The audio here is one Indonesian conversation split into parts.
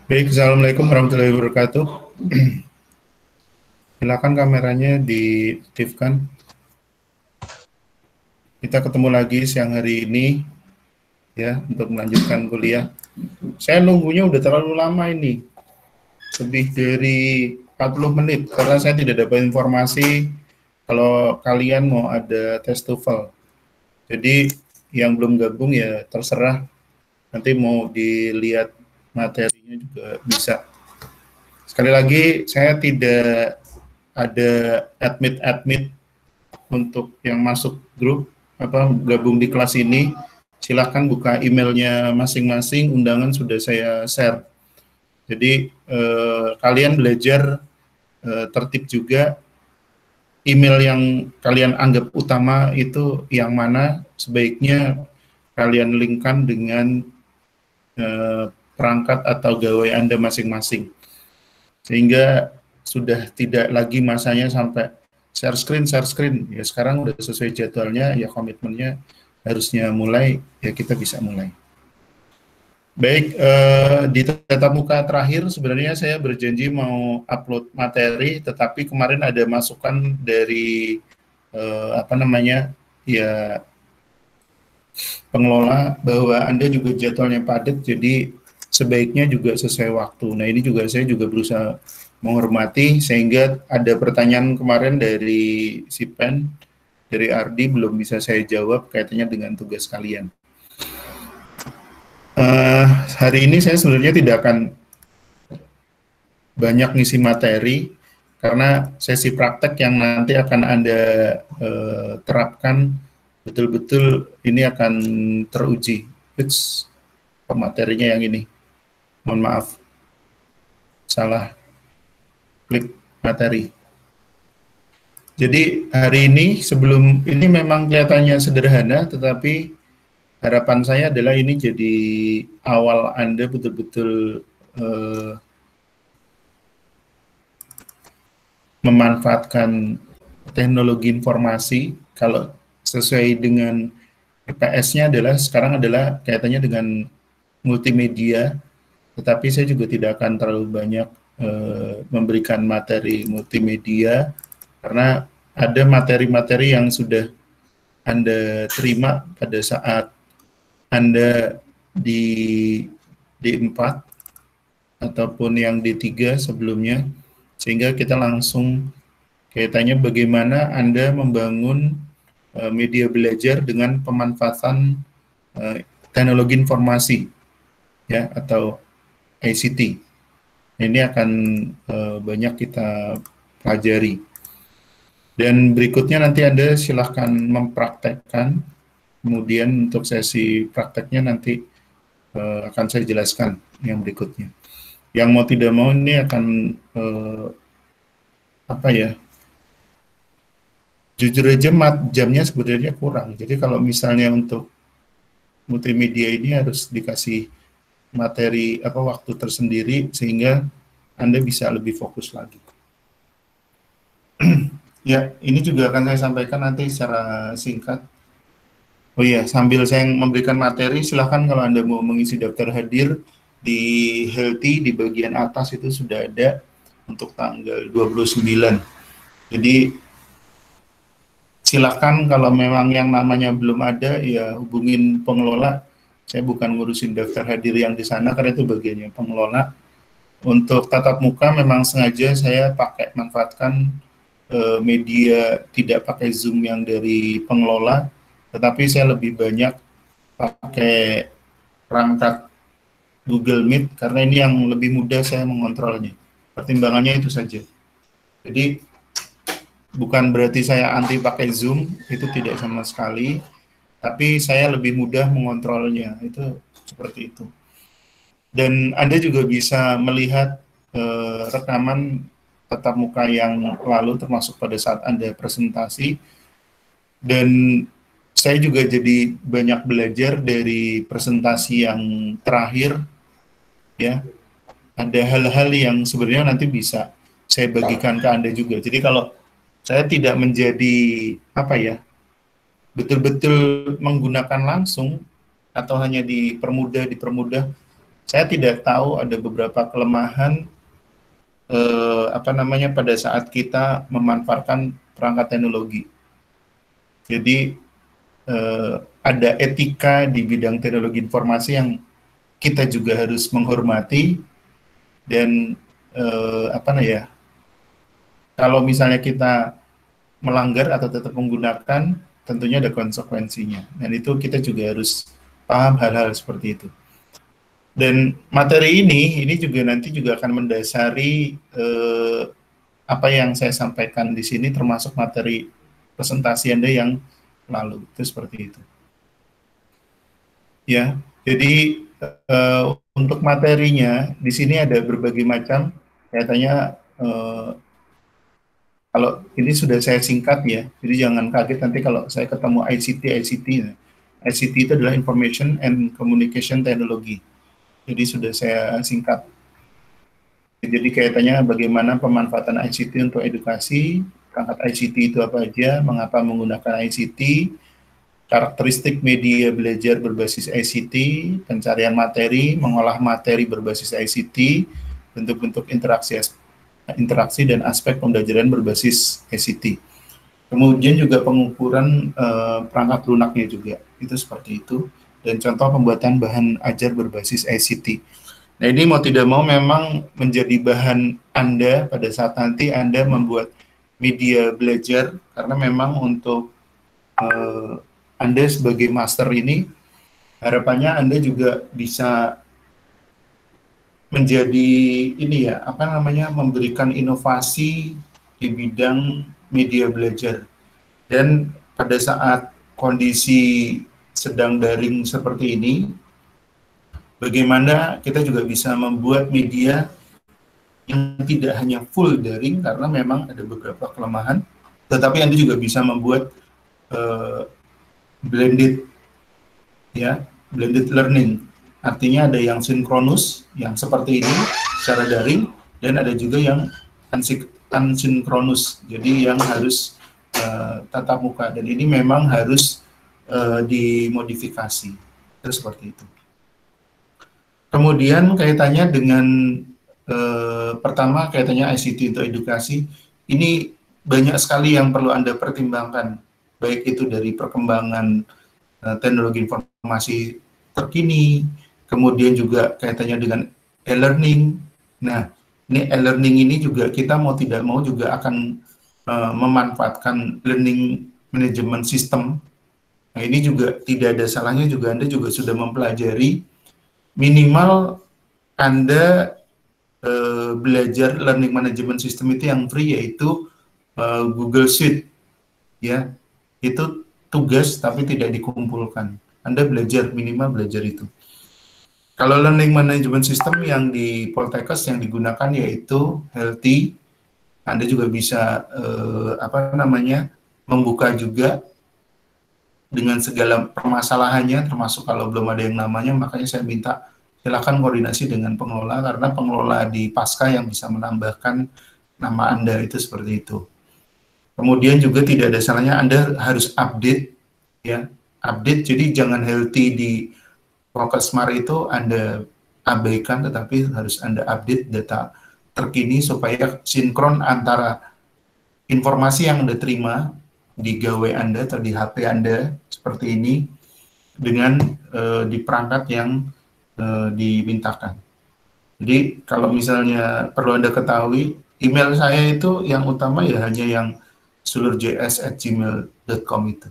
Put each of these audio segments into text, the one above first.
Baik, Assalamualaikum warahmatullahi wabarakatuh. Silakan kameranya diaktifkan. Kita ketemu lagi siang hari ini ya untuk melanjutkan kuliah. Saya nunggunya udah terlalu lama ini, lebih dari 40 menit karena saya tidak dapat informasi kalau kalian mau ada tes TOEFL. Jadi yang belum gabung ya terserah, nanti mau dilihat materinya juga bisa. Sekali lagi saya tidak ada admit untuk yang masuk grup gabung di kelas ini. Silahkan buka emailnya masing-masing, undangan sudah saya share. Jadi kalian belajar tertib juga, email yang kalian anggap utama itu yang mana, sebaiknya kalian linkkan dengan perangkat atau gawai Anda masing-masing. Sehingga sudah tidak lagi masanya sampai share screen. Ya sekarang udah sesuai jadwalnya, ya komitmennya harusnya mulai, ya kita bisa mulai. Baik, di tatap muka terakhir sebenarnya saya berjanji mau upload materi, tetapi kemarin ada masukan dari ya pengelola bahwa Anda juga jadwalnya padat, jadi sebaiknya juga sesuai waktu. Nah ini juga saya juga berusaha menghormati, sehingga ada pertanyaan kemarin dari Sipen, dari Ardi belum bisa saya jawab kaitannya dengan tugas kalian. Hari ini saya sebenarnya tidak akan banyak ngisi materi, karena sesi praktek yang nanti akan Anda terapkan betul-betul ini akan teruji. Materinya yang ini, mohon maaf, salah klik materi. Jadi hari ini, sebelum ini memang kelihatannya sederhana, tetapi harapan saya adalah ini jadi awal Anda betul-betul memanfaatkan teknologi informasi. Kalau sesuai dengan IPS-nya adalah sekarang adalah kaitannya dengan multimedia, tetapi saya juga tidak akan terlalu banyak memberikan materi multimedia, karena ada materi-materi yang sudah Anda terima pada saat Anda di D4 ataupun yang D3 sebelumnya, sehingga kita langsung kaitannya bagaimana Anda membangun media belajar dengan pemanfaatan teknologi informasi ya atau ICT. Ini akan banyak kita pelajari. Dan berikutnya nanti Anda silahkan mempraktekkan, kemudian untuk sesi prakteknya nanti akan saya jelaskan yang berikutnya. Yang mau tidak mau ini akan jujur aja jamnya sebenarnya kurang. Jadi kalau misalnya untuk multimedia ini harus dikasih materi waktu tersendiri sehingga Anda bisa lebih fokus lagi. Ya, ini juga akan saya sampaikan nanti secara singkat. Oh iya, sambil saya memberikan materi, silahkan kalau Anda mau mengisi daftar hadir di Healthy, di bagian atas itu sudah ada untuk tanggal 29. Jadi silahkan kalau memang yang namanya belum ada, ya hubungin pengelola. Saya bukan ngurusin daftar hadir yang di sana, karena itu bagiannya pengelola. Untuk tatap muka memang sengaja saya manfaatkan media tidak pakai Zoom yang dari pengelola, tetapi saya lebih banyak pakai perangkat Google Meet, karena ini yang lebih mudah saya mengontrolnya. Pertimbangannya itu saja. Jadi bukan berarti saya anti pakai Zoom, itu tidak sama sekali, tapi saya lebih mudah mengontrolnya, itu seperti itu. Dan Anda juga bisa melihat rekaman tatap muka yang lalu, termasuk pada saat Anda presentasi, dan saya juga jadi banyak belajar dari presentasi yang terakhir, ya. Ada hal-hal yang sebenarnya nanti bisa saya bagikan ke Anda juga. Jadi kalau saya tidak menjadi betul-betul menggunakan langsung atau hanya dipermudah, saya tidak tahu ada beberapa kelemahan pada saat kita memanfaatkan perangkat teknologi. Jadi ada etika di bidang teknologi informasi yang kita juga harus menghormati dan kalau misalnya kita melanggar atau tetap menggunakan, tentunya ada konsekuensinya. Dan itu kita juga harus paham hal-hal seperti itu. Dan materi ini juga nanti juga akan mendasari apa yang saya sampaikan di sini, termasuk materi presentasi Anda yang lalu. Itu seperti itu. Ya, jadi untuk materinya di sini ada berbagai macam, kaitannya kalau ini sudah saya singkat ya, jadi jangan kaget nanti kalau saya ketemu ICT. ICT itu adalah Information and Communication Technology. Jadi sudah saya singkat. Jadi kaitannya bagaimana pemanfaatan ICT untuk edukasi, perangkat ICT itu apa aja, mengapa menggunakan ICT, karakteristik media belajar berbasis ICT, pencarian materi, mengolah materi berbasis ICT, bentuk-bentuk interaksi dan aspek pembelajaran berbasis ICT. Kemudian juga pengukuran perangkat lunaknya juga, itu seperti itu. Dan contoh pembuatan bahan ajar berbasis ICT. Nah ini mau tidak mau memang menjadi bahan Anda pada saat nanti Anda membuat media belajar, karena memang untuk Anda sebagai master ini, harapannya Anda juga bisa menjadi memberikan inovasi di bidang media belajar. Dan pada saat kondisi sedang daring seperti ini, bagaimana kita juga bisa membuat media yang tidak hanya full daring, karena memang ada beberapa kelemahan, tetapi Anda juga bisa membuat blended learning. Artinya ada yang sinkronus, yang seperti ini, secara daring, dan ada juga yang asinkronus, jadi yang harus tatap muka, dan ini memang harus dimodifikasi. Itu seperti itu. Kemudian kaitannya dengan pertama kaitannya ICT untuk edukasi, ini banyak sekali yang perlu Anda pertimbangkan, baik itu dari perkembangan teknologi informasi terkini, kemudian juga kaitannya dengan e-learning. Nah, ini e-learning ini juga kita mau tidak mau juga akan memanfaatkan learning management system. Nah, ini juga tidak ada salahnya juga Anda juga sudah mempelajari, minimal Anda belajar learning management system itu yang free, yaitu Google Suite. Ya, itu tugas tapi tidak dikumpulkan. Anda belajar, minimal belajar itu. Kalau learning management system yang di Poltekkes yang digunakan yaitu Healthy, Anda juga bisa membuka juga dengan segala permasalahannya, termasuk kalau belum ada yang namanya, makanya saya minta silakan koordinasi dengan pengelola, karena pengelola di Pasca yang bisa menambahkan nama Anda, itu seperti itu. Kemudian juga tidak ada salahnya Anda harus update, ya, update. Jadi jangan Healthy di Prokesmar itu Anda abaikan, tetapi harus Anda update data terkini supaya sinkron antara informasi yang Anda terima di gawai Anda atau di HP Anda seperti ini dengan di perangkat yang dimintakan. Jadi kalau misalnya perlu Anda ketahui, email saya itu yang utama ya hanya yang sulurjs@gmail.com itu.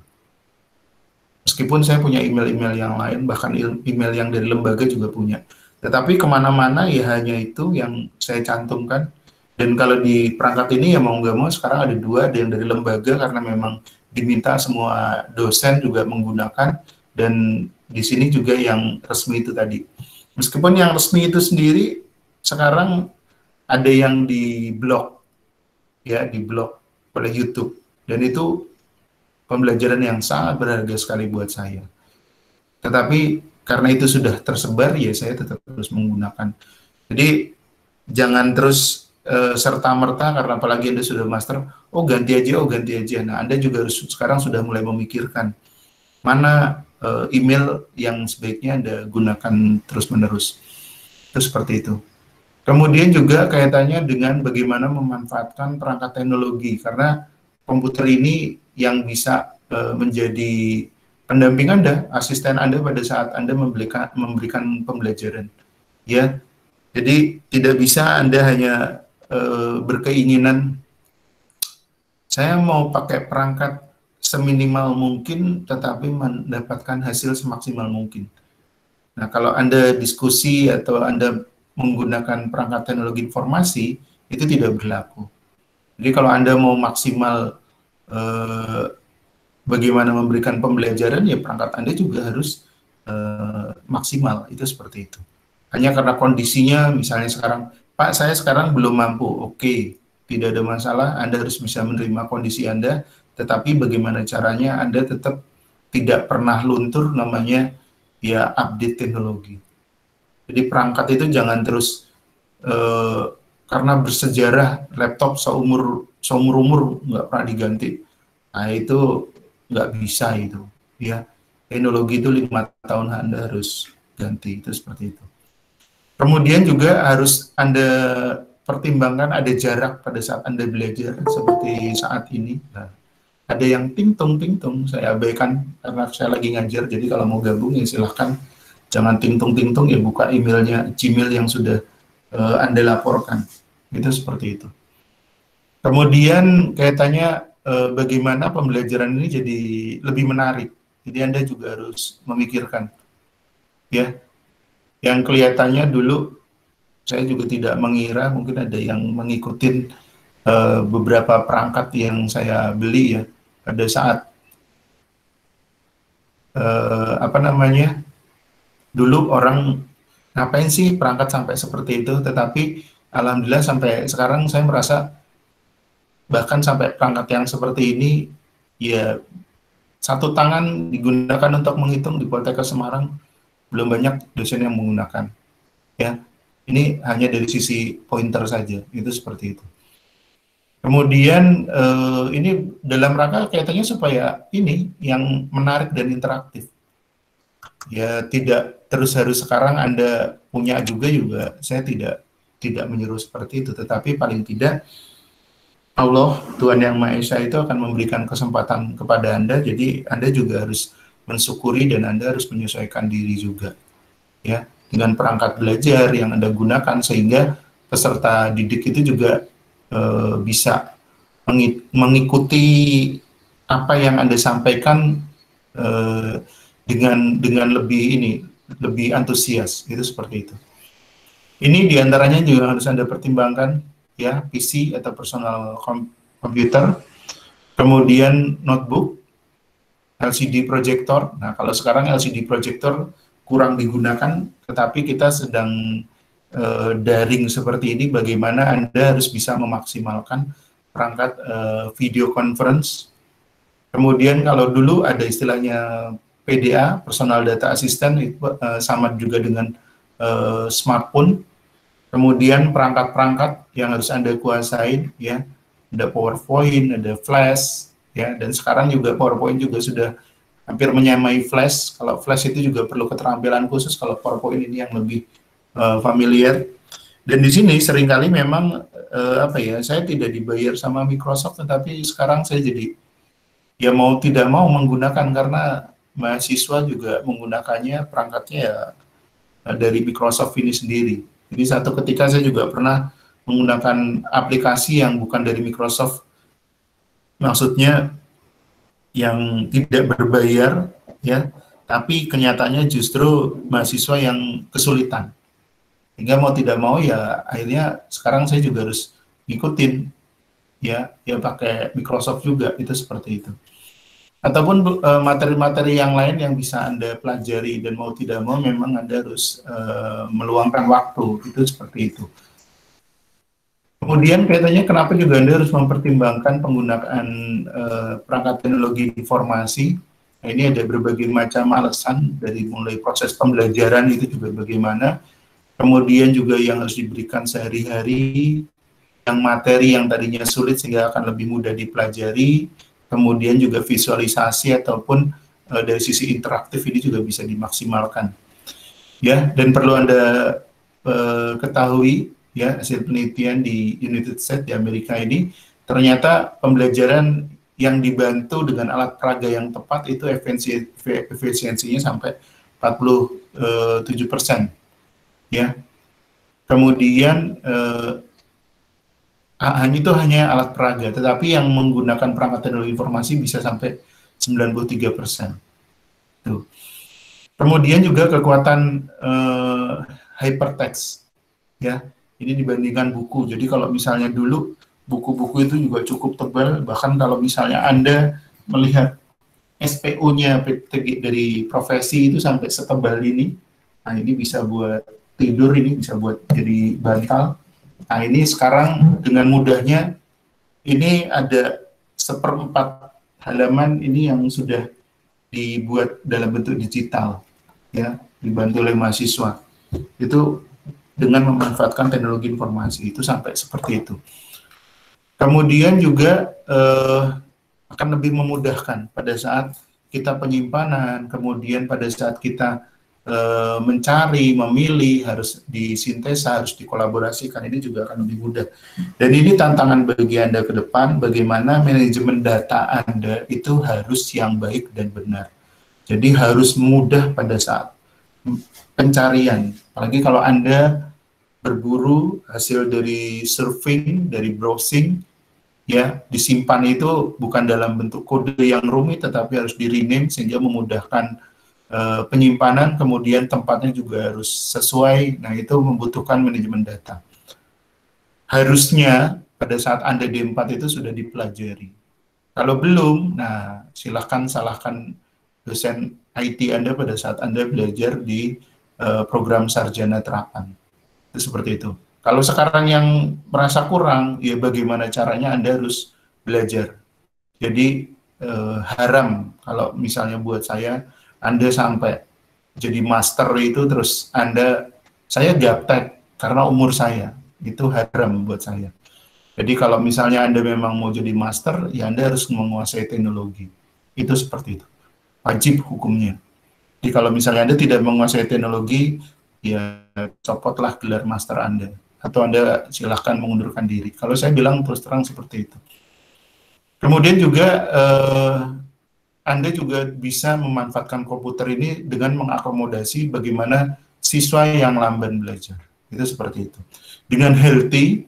Meskipun saya punya email-email yang lain, bahkan email yang dari lembaga juga punya. Tetapi kemana-mana ya hanya itu yang saya cantumkan. Dan kalau di perangkat ini ya mau nggak mau sekarang ada dua, ada yang dari lembaga karena memang diminta semua dosen juga menggunakan, dan di sini juga yang resmi itu tadi. Meskipun yang resmi itu sendiri sekarang ada yang di blog, ya di blog oleh YouTube, dan itu pembelajaran yang sangat berharga sekali buat saya. Tetapi karena itu sudah tersebar, ya saya tetap terus menggunakan. Jadi jangan terus serta-merta karena apalagi Anda sudah master, oh ganti aja. Nah, Anda juga harus sekarang sudah mulai memikirkan mana email yang sebaiknya Anda gunakan terus-menerus. Itu seperti itu. Kemudian juga kaitannya dengan bagaimana memanfaatkan perangkat teknologi, karena komputer ini yang bisa menjadi pendamping Anda, asisten Anda pada saat Anda memberikan pembelajaran. Ya, jadi tidak bisa Anda hanya berkeinginan saya mau pakai perangkat seminimal mungkin, tetapi mendapatkan hasil semaksimal mungkin. Nah, kalau Anda diskusi atau Anda menggunakan perangkat teknologi informasi, itu tidak berlaku. Jadi kalau Anda mau maksimal bagaimana memberikan pembelajaran, ya perangkat Anda juga harus maksimal, itu seperti itu. Hanya karena kondisinya, misalnya sekarang, Pak, saya sekarang belum mampu, oke, tidak ada masalah, Anda harus bisa menerima kondisi Anda, tetapi bagaimana caranya Anda tetap tidak pernah luntur, namanya ya update teknologi. Jadi perangkat itu jangan terus karena bersejarah laptop seumur umur nggak pernah diganti. Nah itu nggak bisa itu, ya. Teknologi itu 5 tahun Anda harus ganti, itu seperti itu. Kemudian juga harus Anda pertimbangkan ada jarak pada saat Anda belajar seperti saat ini. Nah, ada yang ting-tung, saya abaikan karena saya lagi ngajar, jadi kalau mau gabung ya silahkan, jangan ting-tung, ya buka emailnya Gmail yang sudah Anda laporkan, itu seperti itu. Kemudian kaitannya bagaimana pembelajaran ini jadi lebih menarik, jadi Anda juga harus memikirkan, ya, yang kelihatannya dulu saya juga tidak mengira mungkin ada yang mengikuti beberapa perangkat yang saya beli ya pada saat dulu orang ngapain sih perangkat sampai seperti itu, tetapi alhamdulillah sampai sekarang saya merasa bahkan sampai perangkat yang seperti ini ya satu tangan digunakan untuk menghitung di Poltekkes Semarang belum banyak dosen yang menggunakan, ya. Ini hanya dari sisi pointer saja, itu seperti itu. Kemudian ini dalam rangka kaitannya supaya ini yang menarik dan interaktif. Ya tidak terus harus sekarang Anda punya juga saya tidak menyuruh seperti itu, tetapi paling tidak Allah Tuhan Yang Maha Esa itu akan memberikan kesempatan kepada Anda, jadi Anda juga harus mensyukuri dan Anda harus menyesuaikan diri juga, ya, dengan perangkat belajar yang Anda gunakan sehingga peserta didik itu juga bisa mengikuti apa yang Anda sampaikan dengan lebih antusias, itu seperti itu. Ini diantaranya juga harus Anda pertimbangkan, ya, PC atau personal komputer, kemudian notebook, LCD projector. Nah, kalau sekarang LCD projector kurang digunakan, tetapi kita sedang daring seperti ini, bagaimana Anda harus bisa memaksimalkan perangkat video conference. Kemudian kalau dulu ada istilahnya PDA, Personal Data Assistant, itu sama juga dengan smartphone. Kemudian perangkat-perangkat yang harus Anda kuasain, ya, ada PowerPoint, ada Flash, ya, dan sekarang juga PowerPoint juga sudah hampir menyamai Flash. Kalau Flash itu juga perlu keterampilan khusus, kalau PowerPoint ini yang lebih familiar. Dan di sini seringkali memang saya tidak dibayar sama Microsoft, tetapi sekarang saya jadi ya mau tidak mau menggunakan karena mahasiswa juga menggunakannya perangkatnya ya dari Microsoft ini sendiri. Jadi satu ketika saya juga pernah menggunakan aplikasi yang bukan dari Microsoft, maksudnya yang tidak berbayar, ya, tapi kenyataannya justru mahasiswa yang kesulitan. Hingga mau tidak mau ya akhirnya sekarang saya juga harus ngikutin, ya pakai Microsoft juga, itu seperti itu. Ataupun materi-materi yang lain yang bisa Anda pelajari dan mau tidak mau memang Anda harus meluangkan waktu, itu seperti itu. Kemudian kaitannya kenapa juga Anda harus mempertimbangkan penggunaan perangkat teknologi informasi. Nah, ini ada berbagai macam alasan, dari mulai proses pembelajaran itu juga bagaimana, kemudian juga yang harus diberikan sehari-hari, yang materi yang tadinya sulit sehingga akan lebih mudah dipelajari, kemudian juga visualisasi ataupun dari sisi interaktif ini juga bisa dimaksimalkan. Ya, dan perlu Anda ketahui ya, hasil penelitian di United States di Amerika ini, ternyata pembelajaran yang dibantu dengan alat peraga yang tepat itu efisiensinya sampai 47% ya. Kemudian itu hanya alat peraga, tetapi yang menggunakan perangkat teknologi informasi bisa sampai 93%. Tuh. Kemudian juga kekuatan hypertext ya. Ini dibandingkan buku. Jadi kalau misalnya dulu buku-buku itu juga cukup tebal, bahkan kalau misalnya Anda melihat SPO-nya dari profesi itu sampai setebal ini. Nah, ini bisa buat tidur, ini bisa buat jadi bantal. Nah, ini sekarang dengan mudahnya ini ada 1/4 halaman ini yang sudah dibuat dalam bentuk digital ya, dibantu oleh mahasiswa. Itu dengan memanfaatkan teknologi informasi itu sampai seperti itu. Kemudian juga akan lebih memudahkan pada saat kita penyimpanan, kemudian pada saat kita mencari, memilih, harus disintesa, harus dikolaborasikan, ini juga akan lebih mudah. Dan ini tantangan bagi Anda ke depan, bagaimana manajemen data Anda itu harus yang baik dan benar. Jadi harus mudah pada saat pencarian, apalagi kalau Anda berburu hasil dari surfing, dari browsing, ya disimpan itu bukan dalam bentuk kode yang rumit, tetapi harus di-rename sehingga memudahkan penyimpanan, kemudian tempatnya juga harus sesuai. Nah, itu membutuhkan manajemen data. Harusnya pada saat Anda D4 itu sudah dipelajari. Kalau belum, nah silahkan salahkan dosen IT Anda pada saat Anda belajar di program sarjana terapan. Itu seperti itu. Kalau sekarang yang merasa kurang, ya bagaimana caranya Anda harus belajar. Jadi haram kalau misalnya buat saya, Anda sampai jadi master itu terus saya gaptek karena umur saya, itu haram buat saya. Jadi kalau misalnya Anda memang mau jadi master, ya Anda harus menguasai teknologi. Itu seperti itu. Wajib hukumnya. Jadi kalau misalnya Anda tidak menguasai teknologi, ya copotlah gelar master Anda. Atau Anda silahkan mengundurkan diri. Kalau saya bilang terus terang seperti itu. Kemudian juga Anda juga bisa memanfaatkan komputer ini dengan mengakomodasi bagaimana siswa yang lamban belajar. Itu seperti itu. Dengan Healthy,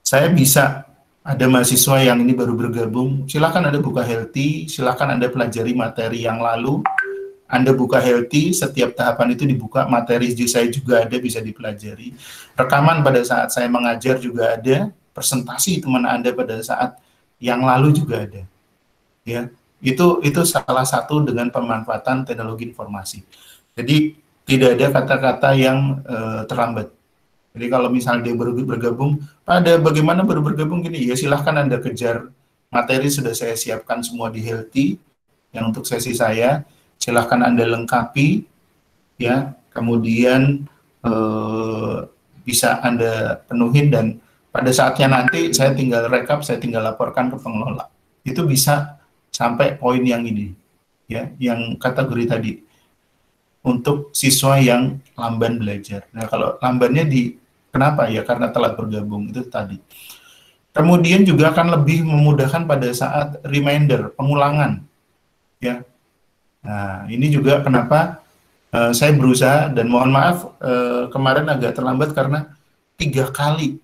saya bisa, ada mahasiswa yang ini baru bergabung, silakan Anda buka Healthy, silakan Anda pelajari materi yang lalu, Anda buka Healthy, setiap tahapan itu dibuka, materi saya juga ada, bisa dipelajari. Rekaman pada saat saya mengajar juga ada, presentasi teman Anda pada saat yang lalu juga ada. Ya, itu salah satu dengan pemanfaatan teknologi informasi. Jadi tidak ada kata-kata yang terlambat. Jadi kalau misalnya dia baru bergabung, bagaimana baru bergabung gini, ya silahkan Anda kejar materi sudah saya siapkan semua di Healthy yang untuk sesi saya, silahkan Anda lengkapi, ya, kemudian bisa Anda penuhin dan pada saatnya nanti saya tinggal rekap, saya tinggal laporkan ke pengelola. Itu bisa sampai poin yang ini, ya, yang kategori tadi untuk siswa yang lamban belajar. Nah, kalau lambannya kenapa ya? Karena telat bergabung itu tadi. Kemudian juga akan lebih memudahkan pada saat reminder, pengulangan, ya. Nah, ini juga kenapa saya berusaha dan mohon maaf kemarin agak terlambat karena 3 kali,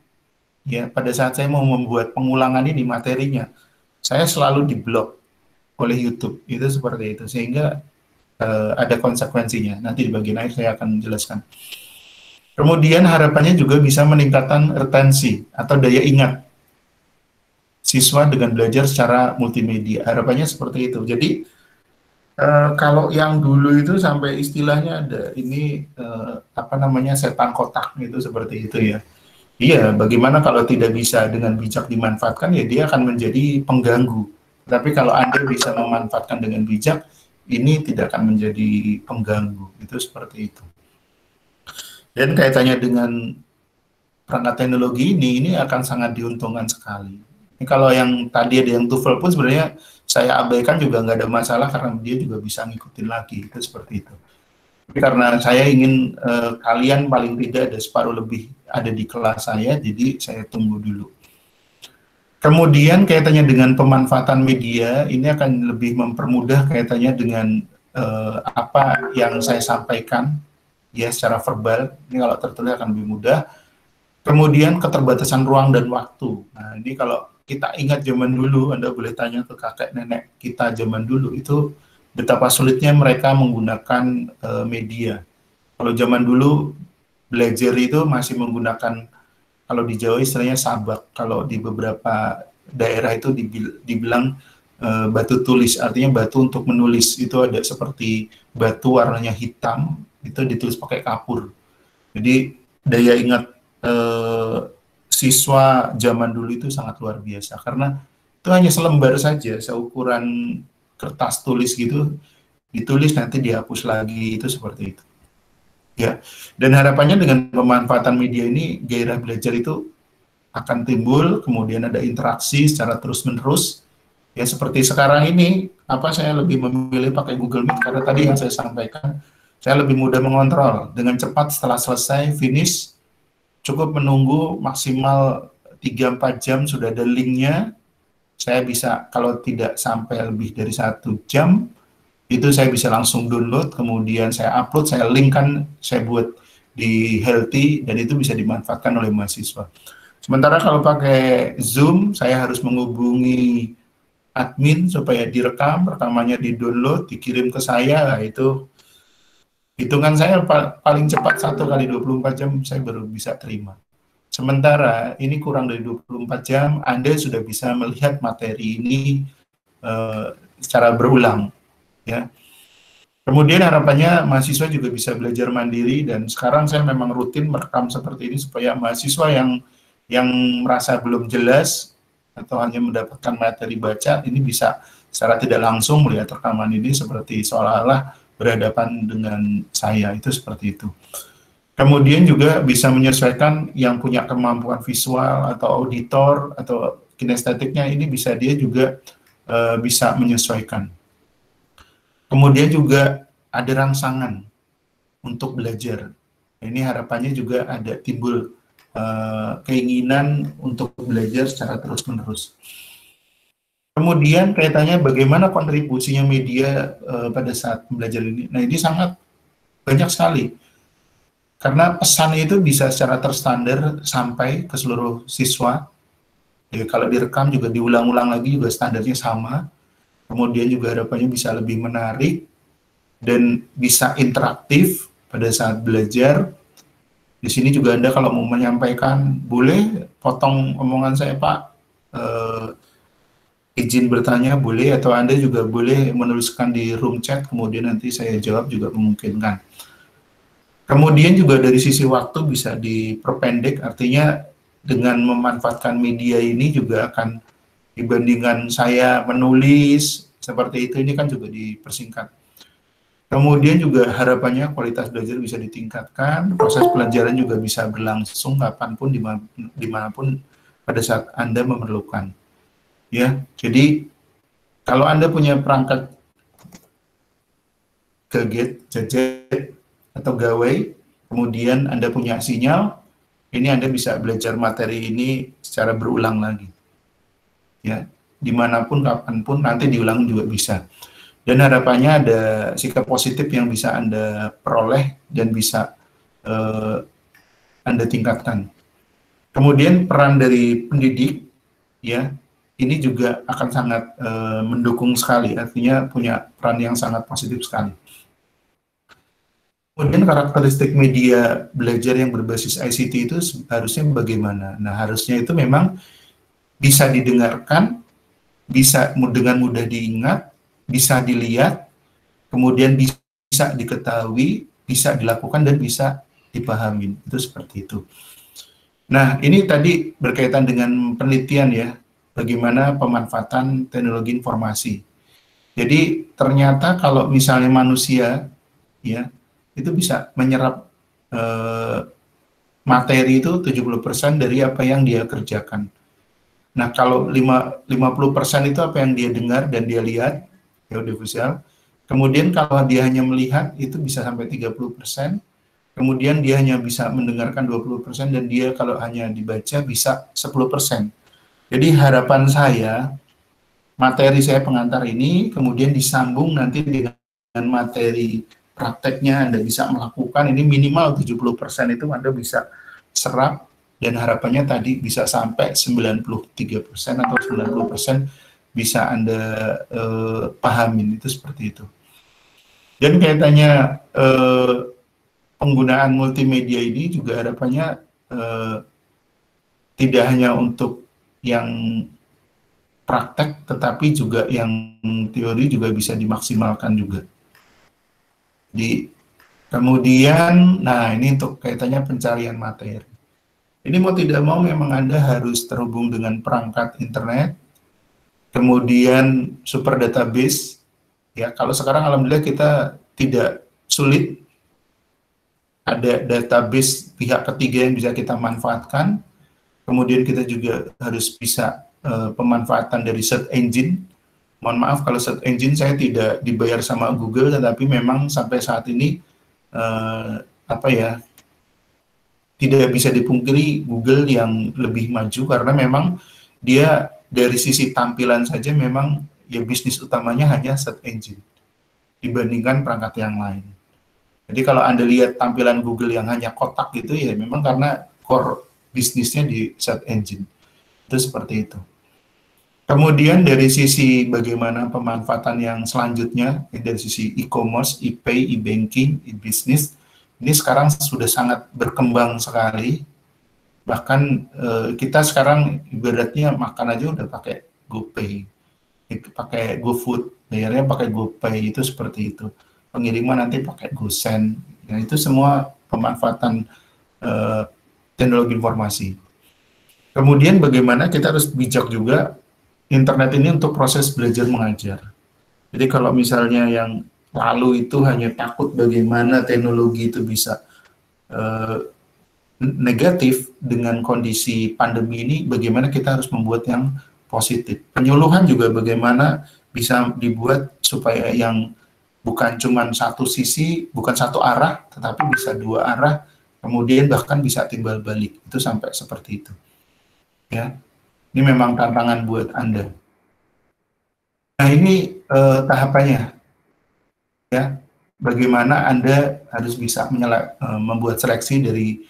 ya, pada saat saya mau membuat pengulangan ini materinya, saya selalu diblok oleh YouTube, itu seperti itu, sehingga ada konsekuensinya. Nanti di bagian akhir saya akan menjelaskan. Kemudian harapannya juga bisa meningkatkan retensi atau daya ingat siswa dengan belajar secara multimedia. Harapannya seperti itu. Jadi kalau yang dulu itu sampai istilahnya ada ini setan kotak itu seperti itu ya. Iya, bagaimana kalau tidak bisa dengan bijak dimanfaatkan, ya dia akan menjadi pengganggu. Tapi kalau Anda bisa memanfaatkan dengan bijak, ini tidak akan menjadi pengganggu. Itu seperti itu. Dan kaitannya dengan perangkat teknologi ini akan sangat diuntungkan sekali. Ini kalau yang tadi ada yang TOEFL pun sebenarnya saya abaikan juga nggak ada masalah karena dia juga bisa ngikutin lagi. Itu seperti itu. Karena saya ingin kalian paling tidak ada separuh lebih ada di kelas saya, jadi saya tunggu dulu. Kemudian kaitannya dengan pemanfaatan media, ini akan lebih mempermudah kaitannya dengan apa yang saya sampaikan, ya secara verbal, ini kalau tertulis akan lebih mudah. Kemudian keterbatasan ruang dan waktu. Nah ini kalau kita ingat zaman dulu, Anda boleh tanya ke kakek nenek kita zaman dulu, itu betapa sulitnya mereka menggunakan media. Kalau zaman dulu belajar itu masih menggunakan, kalau di Jawa istilahnya sabak, kalau di beberapa daerah itu dibilang batu tulis, artinya batu untuk menulis. Itu ada seperti batu warnanya hitam, itu ditulis pakai kapur. Jadi daya ingat siswa zaman dulu itu sangat luar biasa, karena itu hanya selembar saja, seukuran kertas tulis gitu, ditulis nanti dihapus lagi, itu seperti itu. Ya, dan harapannya dengan pemanfaatan media ini, gairah belajar itu akan timbul, kemudian ada interaksi secara terus-menerus. Ya, seperti sekarang ini, saya lebih memilih pakai Google Meet, karena tadi yang saya sampaikan, saya lebih mudah mengontrol. Dengan cepat setelah selesai, finish, cukup menunggu maksimal 3-4 jam, sudah ada linknya. Saya bisa, kalau tidak sampai lebih dari 1 jam, itu saya bisa langsung download, kemudian saya upload, saya linkkan, saya buat di Healthy, dan itu bisa dimanfaatkan oleh mahasiswa. Sementara kalau pakai Zoom, saya harus menghubungi admin supaya direkam, rekamannya di-download, dikirim ke saya. Nah, itu hitungan saya paling cepat 1 kali 24 jam saya baru bisa terima. Sementara ini kurang dari 24 jam, Anda sudah bisa melihat materi ini secara berulang. Ya. Kemudian harapannya mahasiswa juga bisa belajar mandiri, dan sekarang saya memang rutin merekam seperti ini supaya mahasiswa yang merasa belum jelas atau hanya mendapatkan materi baca, ini bisa secara tidak langsung melihat rekaman ini seperti seolah-olah berhadapan dengan saya, itu seperti itu. Kemudian juga bisa menyesuaikan yang punya kemampuan visual atau auditor atau kinestetiknya, ini bisa dia juga bisa menyesuaikan. Kemudian juga ada rangsangan untuk belajar. Ini harapannya juga ada timbul keinginan untuk belajar secara terus-menerus. Kemudian kaitannya bagaimana kontribusinya media pada saat belajar ini. Nah ini sangat banyak sekali. Karena pesan itu bisa secara terstandar sampai ke seluruh siswa. Jadi kalau direkam juga diulang-ulang lagi juga standarnya sama. Kemudian juga harapannya bisa lebih menarik dan bisa interaktif pada saat belajar. Di sini juga Anda kalau mau menyampaikan, boleh potong omongan saya Pak, izin bertanya boleh, atau Anda juga boleh menuliskan di room chat, kemudian nanti saya jawab juga memungkinkan. Kemudian juga dari sisi waktu bisa diperpendek, artinya dengan memanfaatkan media ini juga akan dibandingkan saya menulis seperti itu, ini kan juga dipersingkat. Kemudian juga harapannya kualitas belajar bisa ditingkatkan, proses pelajaran juga bisa berlangsung kapanpun, dimanapun pada saat Anda memerlukan. Ya, jadi kalau Anda punya perangkat gadget atau gawai, kemudian Anda punya sinyal, ini Anda bisa belajar materi ini secara berulang lagi. Ya, dimanapun, kapanpun, nanti diulang juga bisa. Dan harapannya ada sikap positif yang bisa Anda peroleh dan bisa Anda tingkatkan. Kemudian peran dari pendidik, ya, ini juga akan sangat mendukung sekali, artinya punya peran yang sangat positif sekali. Kemudian karakteristik media belajar yang berbasis ICT itu harusnya bagaimana? Nah, harusnya itu memang bisa didengarkan, bisa dengan mudah diingat, bisa dilihat, kemudian bisa diketahui, bisa dilakukan, dan bisa dipahami. Itu seperti itu. Nah, ini tadi berkaitan dengan penelitian ya, bagaimana pemanfaatan teknologi informasi. Jadi ternyata kalau misalnya manusia, ya, itu bisa menyerap materi itu 70% dari apa yang dia kerjakan. Nah, kalau 50% itu apa yang dia dengar dan dia lihat, audiovisual, Kemudian kalau dia hanya melihat itu bisa sampai 30%, kemudian dia hanya bisa mendengarkan 20% dan dia kalau hanya dibaca bisa 10%. Jadi harapan saya materi saya pengantar ini kemudian disambung nanti dengan materi prakteknya Anda bisa melakukan ini minimal 70% itu Anda bisa serap dan harapannya tadi bisa sampai 93% atau 90% bisa Anda pahamin itu seperti itu. Dan kaitannya penggunaan multimedia ini juga harapannya tidak hanya untuk yang praktek, tetapi juga yang teori juga bisa dimaksimalkan juga. Kemudian, nah ini untuk kaitannya pencarian materi. Ini mau tidak mau memang Anda harus terhubung dengan perangkat internet, kemudian super database. Ya, kalau sekarang alhamdulillah kita tidak sulit ada database pihak ketiga yang bisa kita manfaatkan. Kemudian kita juga harus bisa pemanfaatan dari search engine. Mohon maaf kalau search engine saya tidak dibayar sama Google, tetapi memang sampai saat ini tidak bisa dipungkiri Google yang lebih maju karena memang dia dari sisi tampilan saja memang ya bisnis utamanya hanya search engine dibandingkan perangkat yang lain. Jadi kalau Anda lihat tampilan Google yang hanya kotak gitu ya memang karena core bisnisnya di search engine. Itu seperti itu. Kemudian dari sisi bagaimana pemanfaatan yang selanjutnya, dari sisi e-commerce, e-pay, e-banking, e-business, ini sekarang sudah sangat berkembang sekali. Bahkan kita sekarang ibaratnya makan aja udah pakai GoPay, pakai GoFood, bayarnya pakai GoPay, itu seperti itu. Pengiriman nanti pakai GoSend, ya, itu semua pemanfaatan teknologi informasi. Kemudian bagaimana kita harus bijak juga internet ini untuk proses belajar mengajar. Jadi kalau misalnya yang lalu itu hanya takut bagaimana teknologi itu bisa negatif dengan kondisi pandemi ini, bagaimana kita harus membuat yang positif. Penyuluhan juga bagaimana bisa dibuat supaya yang bukan cuma satu sisi, bukan satu arah, tetapi bisa dua arah, kemudian bahkan bisa timbal balik. Itu sampai seperti itu. Ya, ini memang tantangan buat Anda. Nah, ini tahapannya. Ya, bagaimana Anda harus bisa membuat seleksi dari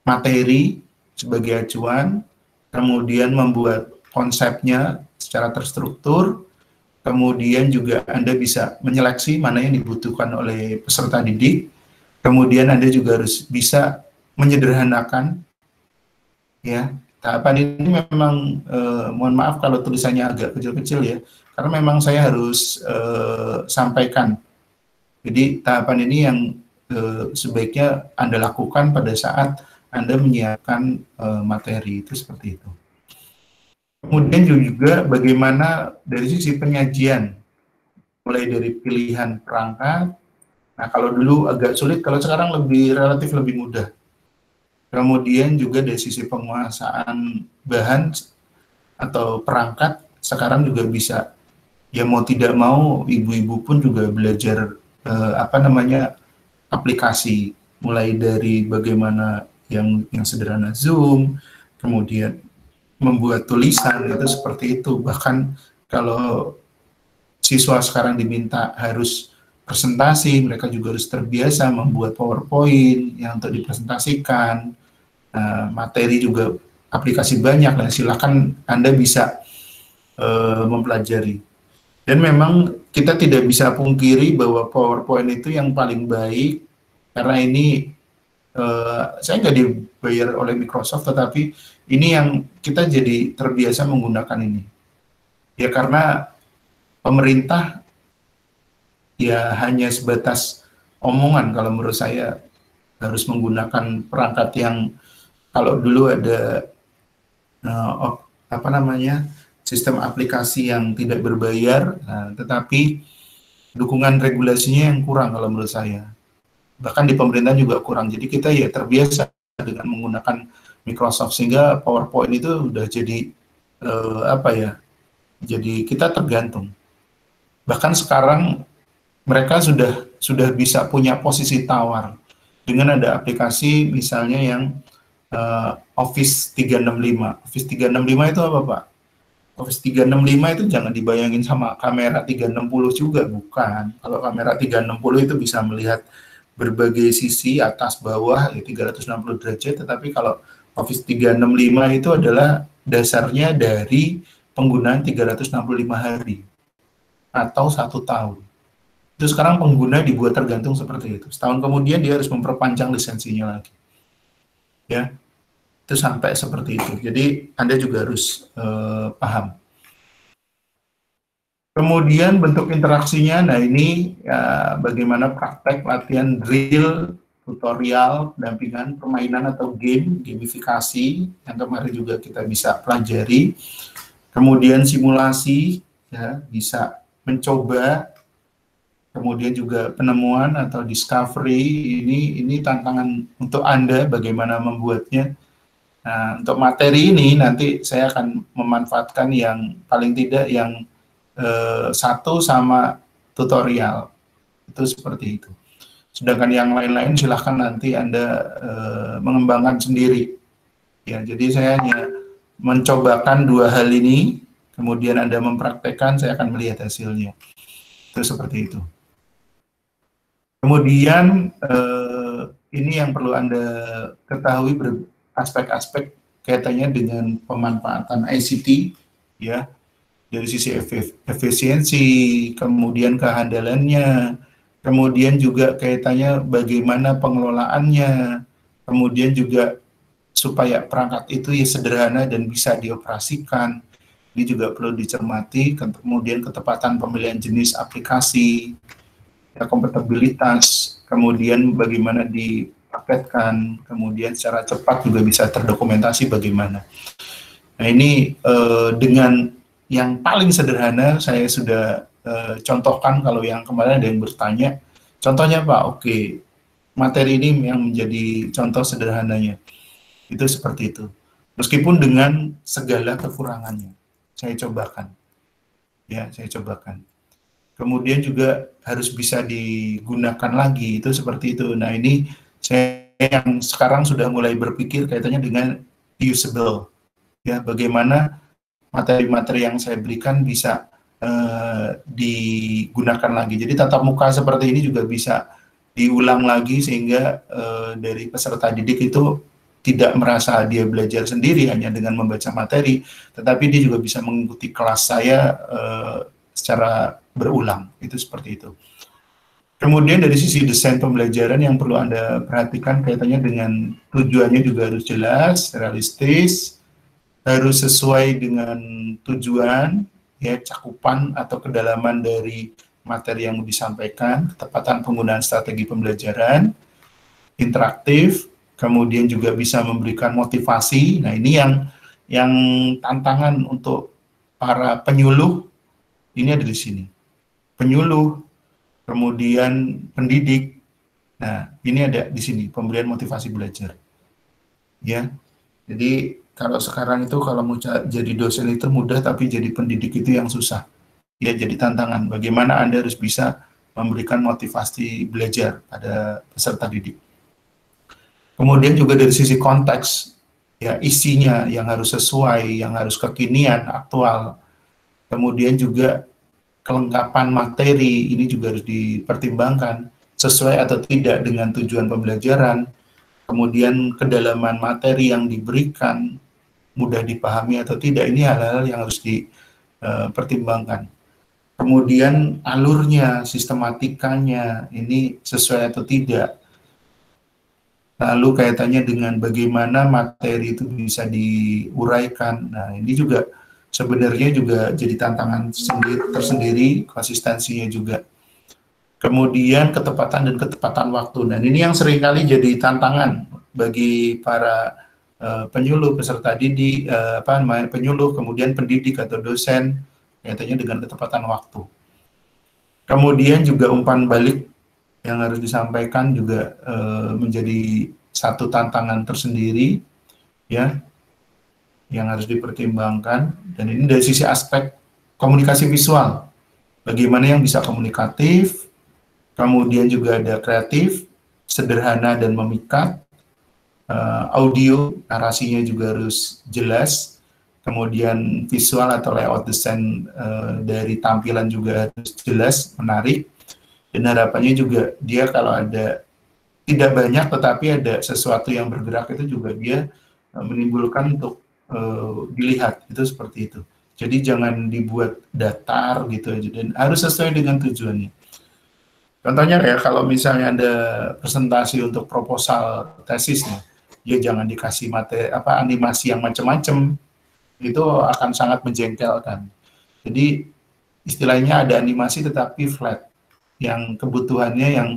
materi sebagai acuan, kemudian membuat konsepnya secara terstruktur, kemudian juga Anda bisa menyeleksi mana yang dibutuhkan oleh peserta didik, kemudian Anda juga harus bisa menyederhanakan, ya. Tahapan ini memang, mohon maaf kalau tulisannya agak kecil-kecil ya, karena memang saya harus sampaikan. Jadi tahapan ini yang sebaiknya Anda lakukan pada saat Anda menyiapkan materi, itu seperti itu. Kemudian juga bagaimana dari sisi penyajian, mulai dari pilihan perangkat. Nah, kalau dulu agak sulit, kalau sekarang relatif lebih mudah. Kemudian juga dari sisi penguasaan bahan atau perangkat, sekarang juga bisa, ya mau tidak mau, ibu-ibu pun juga belajar aplikasi, mulai dari bagaimana yang sederhana Zoom, kemudian membuat tulisan, itu seperti itu. Bahkan kalau siswa sekarang diminta harus presentasi, mereka juga harus terbiasa membuat PowerPoint yang untuk dipresentasikan. Materi juga aplikasi banyak, dan silakan Anda bisa mempelajari. Dan memang kita tidak bisa pungkiri bahwa PowerPoint itu yang paling baik, karena ini saya nggak dibayar oleh Microsoft, tetapi ini yang kita jadi terbiasa menggunakan ini. Ya karena pemerintah ya hanya sebatas omongan kalau menurut saya, harus menggunakan perangkat yang kalau dulu ada sistem aplikasi yang tidak berbayar, tetapi dukungan regulasinya yang kurang kalau menurut saya. Bahkan di pemerintahan juga kurang. Jadi kita ya terbiasa dengan menggunakan Microsoft, sehingga PowerPoint itu udah jadi jadi kita tergantung. Bahkan sekarang mereka sudah bisa punya posisi tawar dengan ada aplikasi misalnya yang Office 365. Office 365 itu apa, Pak? Office 365 itu jangan dibayangin sama kamera 360 juga, bukan. Kalau kamera 360 itu bisa melihat berbagai sisi, atas, bawah, ya 360 derajat, tetapi kalau Office 365 itu adalah dasarnya dari penggunaan 365 hari atau 1 tahun. Itu sekarang pengguna dibuat tergantung seperti itu. Setahun kemudian dia harus memperpanjang lisensinya lagi. Ya, itu sampai seperti itu. Jadi Anda juga harus paham. Kemudian bentuk interaksinya, nah ini ya, bagaimana praktek latihan drill, tutorial, dampingan, permainan atau game, gamifikasi, yang kemarin juga kita bisa pelajari. Kemudian simulasi, ya, bisa mencoba. Kemudian juga penemuan atau discovery, ini tantangan untuk Anda bagaimana membuatnya. Nah, untuk materi ini nanti saya akan memanfaatkan yang paling tidak yang 1 sama tutorial, itu seperti itu. Sedangkan yang lain-lain silahkan nanti Anda mengembangkan sendiri. Ya, jadi saya hanya mencobakan 2 hal ini, kemudian Anda mempraktekkan, saya akan melihat hasilnya. Itu seperti itu. Kemudian ini yang perlu Anda ketahui aspek-aspek kaitannya dengan pemanfaatan ICT, ya, dari sisi efisiensi, kemudian kehandalannya, kemudian juga kaitannya bagaimana pengelolaannya, kemudian juga supaya perangkat itu ya sederhana dan bisa dioperasikan. Ini juga perlu dicermati, kemudian ketepatan pemilihan jenis aplikasi, ya, kompatibilitas, kemudian bagaimana dipaketkan, kemudian secara cepat juga bisa terdokumentasi bagaimana. Nah ini dengan yang paling sederhana saya sudah contohkan. Kalau yang kemarin ada yang bertanya, contohnya Pak, oke, materi ini yang menjadi contoh sederhananya. Itu seperti itu. Meskipun dengan segala kekurangannya, saya cobakan. Ya, saya cobakan. Kemudian juga harus bisa digunakan lagi, itu seperti itu. Nah ini saya yang sekarang sudah mulai berpikir kaitannya dengan usable. Ya, bagaimana materi-materi yang saya berikan bisa digunakan lagi. Jadi tatap muka seperti ini juga bisa diulang lagi sehingga dari peserta didik itu tidak merasa dia belajar sendiri hanya dengan membaca materi, tetapi dia juga bisa mengikuti kelas saya secara berulang. Itu seperti itu. Kemudian dari sisi desain pembelajaran yang perlu Anda perhatikan kaitannya dengan tujuannya juga harus jelas, realistis, harus sesuai dengan tujuan, ya, cakupan atau kedalaman dari materi yang disampaikan, ketepatan penggunaan strategi pembelajaran, interaktif, kemudian juga bisa memberikan motivasi. Nah ini yang tantangan untuk para penyuluh, ini ada di sini. Penyuluh, kemudian pendidik. Nah ini ada di sini, pemberian motivasi belajar. Ya, jadi kalau sekarang itu kalau mau jadi dosen itu mudah, tapi jadi pendidik itu yang susah. Ya, jadi tantangan. Bagaimana Anda harus bisa memberikan motivasi belajar pada peserta didik. Kemudian juga dari sisi konteks, ya, isinya yang harus sesuai, yang harus kekinian, aktual. Kemudian juga kelengkapan materi, ini juga harus dipertimbangkan sesuai atau tidak dengan tujuan pembelajaran. Kemudian kedalaman materi yang diberikan, mudah dipahami atau tidak, ini hal-hal yang harus dipertimbangkan. Kemudian alurnya, sistematikanya, ini sesuai atau tidak. Lalu kaitannya dengan bagaimana materi itu bisa diuraikan. Nah, ini juga sebenarnya juga jadi tantangan tersendiri, konsistensinya juga. Kemudian ketepatan dan ketepatan waktu. Dan ini yang seringkali jadi tantangan bagi para penyuluh, peserta didik, penyuluh, kemudian pendidik atau dosen, kaitannya dengan ketepatan waktu. Kemudian juga umpan balik yang harus disampaikan juga menjadi satu tantangan tersendiri, ya, yang harus dipertimbangkan. Dan ini dari sisi aspek komunikasi visual, bagaimana yang bisa komunikatif, kemudian juga ada kreatif, sederhana dan memikat, audio, narasinya juga harus jelas, kemudian visual atau layout desain dari tampilan juga harus jelas, menarik, dan harapannya juga dia kalau ada tidak banyak tetapi ada sesuatu yang bergerak itu juga dia menimbulkan untuk dilihat, itu seperti itu. Jadi jangan dibuat datar gitu aja, dan harus sesuai dengan tujuannya. Contohnya ya, kalau misalnya ada presentasi untuk proposal tesisnya, ya jangan dikasih animasi yang macam-macam, itu akan sangat menjengkelkan. Jadi istilahnya ada animasi tetapi flat, yang kebutuhannya yang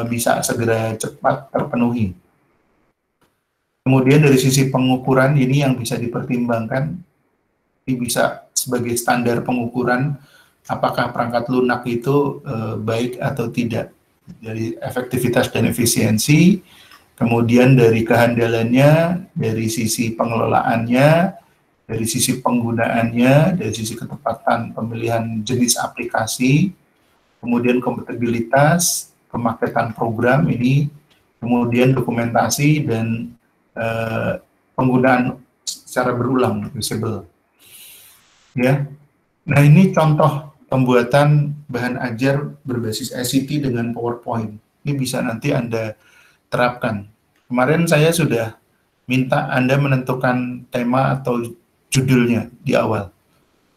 bisa segera cepat terpenuhi. Kemudian dari sisi pengukuran ini yang bisa dipertimbangkan, ini bisa sebagai standar pengukuran apakah perangkat lunak itu baik atau tidak, dari efektivitas dan efisiensi, kemudian dari kehandalannya, dari sisi pengelolaannya, dari sisi penggunaannya, dari sisi ketepatan pemilihan jenis aplikasi, kemudian kompatibilitas, pemaketan program ini, kemudian dokumentasi dan penggunaan secara berulang, reusable. Ya, nah ini contoh pembuatan bahan ajar berbasis ICT dengan PowerPoint. Ini bisa nanti Anda terapkan. Kemarin saya sudah minta Anda menentukan tema atau judulnya di awal.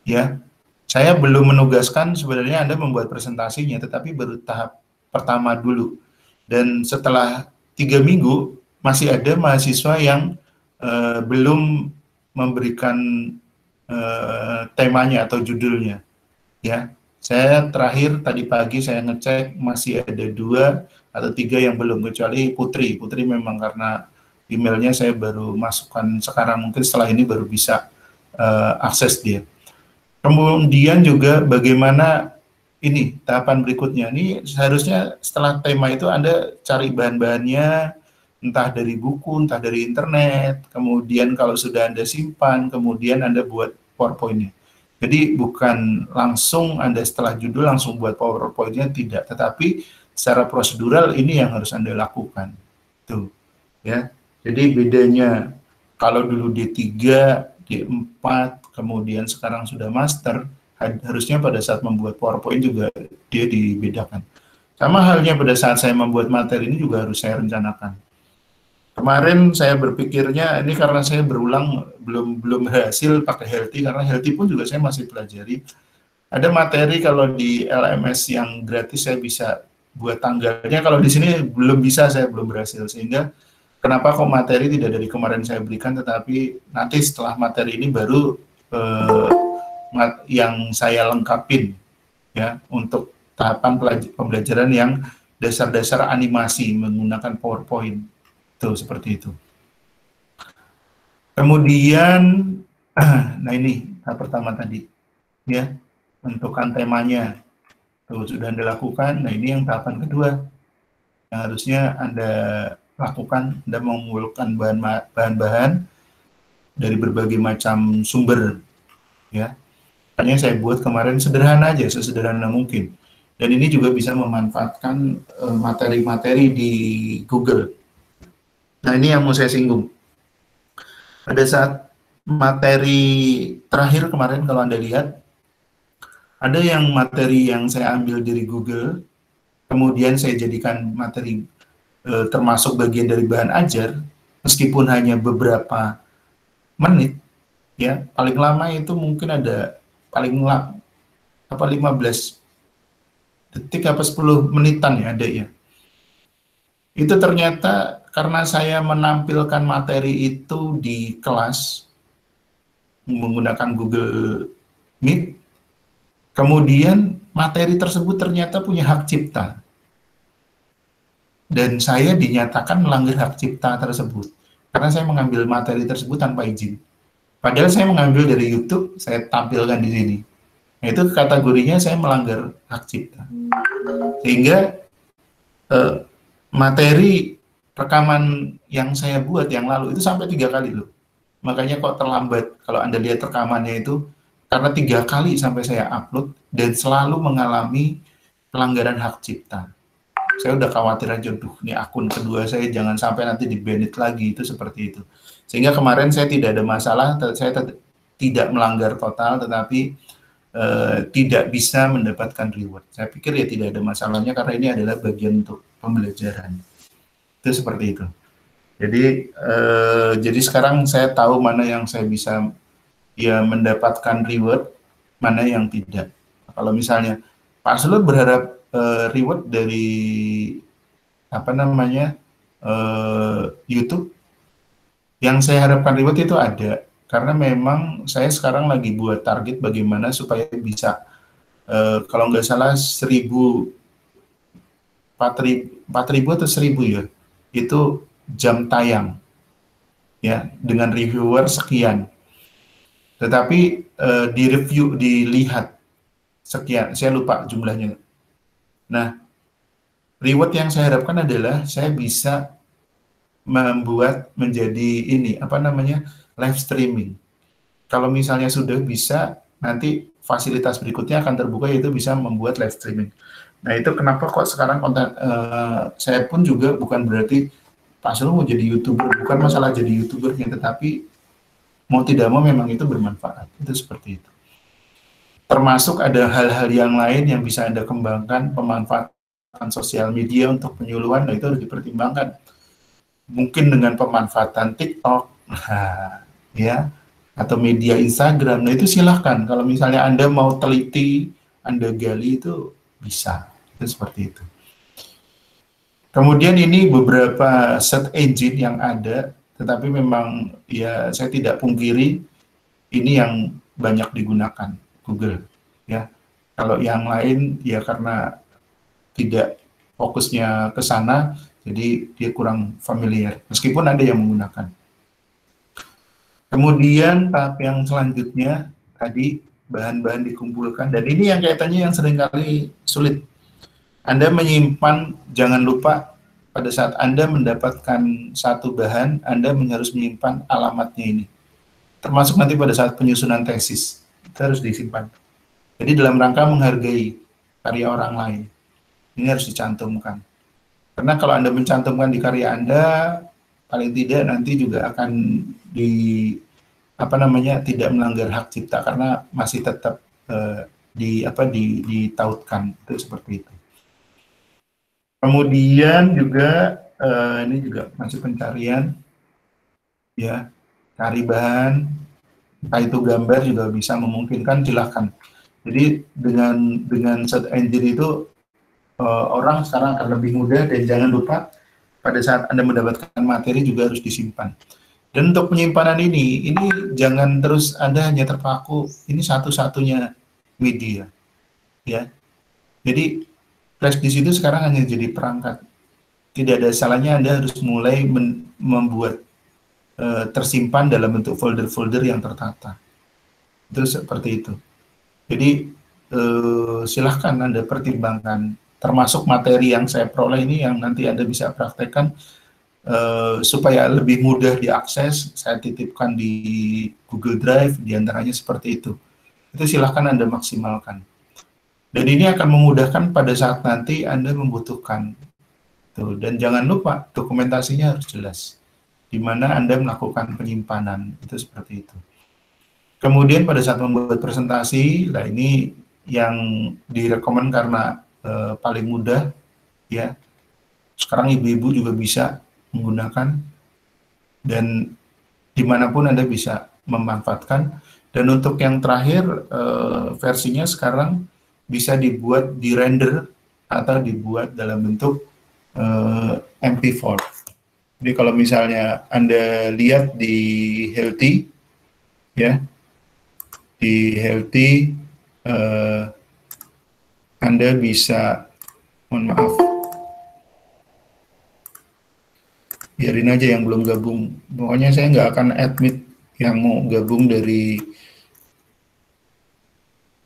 Ya, saya belum menugaskan sebenarnya Anda membuat presentasinya, tetapi baru tahap pertama dulu. Dan setelah 3 minggu, masih ada mahasiswa yang belum memberikan temanya atau judulnya. Ya, saya terakhir tadi pagi saya ngecek masih ada 2 atau 3 yang belum, kecuali Putri. Putri memang karena emailnya saya baru masukkan sekarang, mungkin setelah ini baru bisa akses dia. Kemudian juga bagaimana ini tahapan berikutnya. Ini seharusnya setelah tema itu Anda cari bahan-bahannya, entah dari buku, entah dari internet, kemudian kalau sudah Anda simpan, kemudian Anda buat PowerPoint-nya. Jadi bukan langsung Anda setelah judul langsung buat PowerPoint-nya, tidak, tetapi secara prosedural ini yang harus Anda lakukan. Tuh, ya. Jadi bedanya kalau dulu D3, D4, kemudian sekarang sudah master, harusnya pada saat membuat PowerPoint juga dia dibedakan. Sama halnya pada saat saya membuat materi ini juga harus saya rencanakan. Kemarin saya berpikirnya ini karena saya berulang belum berhasil pakai Healthy, karena Healthy pun juga saya masih pelajari. Ada materi kalau di LMS yang gratis saya bisa buat tanggalnya, kalau di sini belum bisa, saya belum berhasil, sehingga kenapa kok materi tidak dari kemarin saya berikan, tetapi nanti setelah materi ini baru yang saya lengkapin ya untuk tahapan pembelajaran yang dasar-dasar animasi menggunakan PowerPoint. Tuh, seperti itu. Kemudian, nah ini tahap pertama tadi, ya, tentukan temanya. Tuh, sudah Anda lakukan. Nah, ini yang tahapan kedua. Yang harusnya Anda lakukan, Anda mengumpulkan bahan-bahan dari berbagai macam sumber, ya. Makanya saya buat kemarin sederhana aja, sesederhana mungkin. Dan ini juga bisa memanfaatkan materi-materi di Google. Nah, ini yang mau saya singgung. Pada saat materi terakhir kemarin, kalau Anda lihat, ada yang materi yang saya ambil dari Google, kemudian saya jadikan materi termasuk bagian dari bahan ajar, meskipun hanya beberapa menit, ya, paling lama itu mungkin ada paling lama 15 detik apa 10 menitan ya ada ya. Itu ternyata karena saya menampilkan materi itu di kelas menggunakan Google Meet, kemudian materi tersebut ternyata punya hak cipta. Dan saya dinyatakan melanggar hak cipta tersebut karena saya mengambil materi tersebut tanpa izin. Padahal saya mengambil dari YouTube, saya tampilkan di sini. Nah, itu kategorinya saya melanggar hak cipta. Sehingga materi rekaman yang saya buat yang lalu itu sampai 3 kali loh. Makanya kok terlambat kalau Anda lihat rekamannya itu, karena 3 kali sampai saya upload dan selalu mengalami pelanggaran hak cipta. saya udah khawatir aja, duh, ini akun kedua saya jangan sampai nanti di-banned lagi, itu seperti itu. Sehingga kemarin saya tidak ada masalah, saya tidak melanggar total, tetapi tidak bisa mendapatkan reward. Saya pikir ya tidak ada masalahnya karena ini adalah bagian untuk pembelajaran. Itu seperti itu. Jadi sekarang saya tahu mana yang saya bisa ya mendapatkan reward, mana yang tidak. Kalau misalnya Pak Sulut berharap reward dari apa namanya YouTube, yang saya harapkan reward itu ada, karena memang saya sekarang lagi buat target bagaimana supaya bisa kalau nggak salah 4.000 atau 1.000 ya, itu jam tayang ya dengan reviewer sekian. Tetapi di review dilihat sekian, saya lupa jumlahnya. Nah, reward yang saya harapkan adalah saya bisa membuat menjadi ini apa namanya live streaming. Kalau misalnya sudah bisa, nanti fasilitas berikutnya akan terbuka, yaitu bisa membuat live streaming. Nah, itu kenapa kok sekarang konten saya pun juga bukan berarti Pak Sul mau jadi YouTuber, bukan masalah jadi YouTubernya, tetapi mau tidak mau memang itu bermanfaat. Itu seperti itu. Termasuk ada hal-hal yang lain yang bisa Anda kembangkan, pemanfaatan sosial media untuk penyuluhan, nah itu harus dipertimbangkan. Mungkin dengan pemanfaatan TikTok, ya, atau media Instagram, nah itu silahkan. Kalau misalnya Anda mau teliti, Anda gali, itu bisa. Itu seperti itu. Kemudian ini beberapa search engine yang ada, tetapi memang ya saya tidak pungkiri ini yang banyak digunakan, Google. Ya, kalau yang lain ya karena tidak fokusnya ke sana, jadi dia kurang familiar, meskipun ada yang menggunakan. Kemudian tahap yang selanjutnya tadi bahan-bahan dikumpulkan, dan ini yang kaitannya yang seringkali sulit. Anda menyimpan, jangan lupa pada saat Anda mendapatkan satu bahan, Anda harus menyimpan alamatnya ini. Termasuk nanti pada saat penyusunan tesis, itu harus disimpan. Jadi dalam rangka menghargai karya orang lain, ini harus dicantumkan. Karena kalau Anda mencantumkan di karya Anda, paling tidak nanti juga akan tidak melanggar hak cipta, karena masih tetap ditautkan, itu seperti itu. Kemudian juga ini juga masih pencarian, ya, cari bahan, entah itu gambar juga bisa memungkinkan, silahkan. Jadi dengan search engine itu orang sekarang akan lebih mudah, dan jangan lupa pada saat Anda mendapatkan materi juga harus disimpan. Dan untuk penyimpanan ini jangan terus Anda hanya terpaku ini satu-satunya media, ya. Jadi flash disk itu sekarang hanya jadi perangkat. Tidak ada salahnya Anda harus mulai membuat tersimpan dalam bentuk folder-folder yang tertata. Itu seperti itu. Jadi silahkan Anda pertimbangkan, termasuk materi yang saya peroleh ini yang nanti Anda bisa praktekkan supaya lebih mudah diakses. Saya titipkan di Google Drive, diantaranya seperti itu. Itu silahkan Anda maksimalkan. Dan ini akan memudahkan pada saat nanti Anda membutuhkan. Tuh, dan jangan lupa dokumentasinya harus jelas, di mana Anda melakukan penyimpanan, itu seperti itu. Kemudian pada saat membuat presentasi, nah ini yang direkomend karena paling mudah, ya. Sekarang ibu-ibu juga bisa menggunakan, dan dimanapun Anda bisa memanfaatkan. Dan untuk yang terakhir, versinya sekarang bisa dibuat di render atau dibuat dalam bentuk MP4. Jadi kalau misalnya Anda lihat di Healthy, ya, di Healthy Anda bisa, mohon maaf, biarin aja yang belum gabung. Pokoknya saya nggak akan admit yang mau gabung dari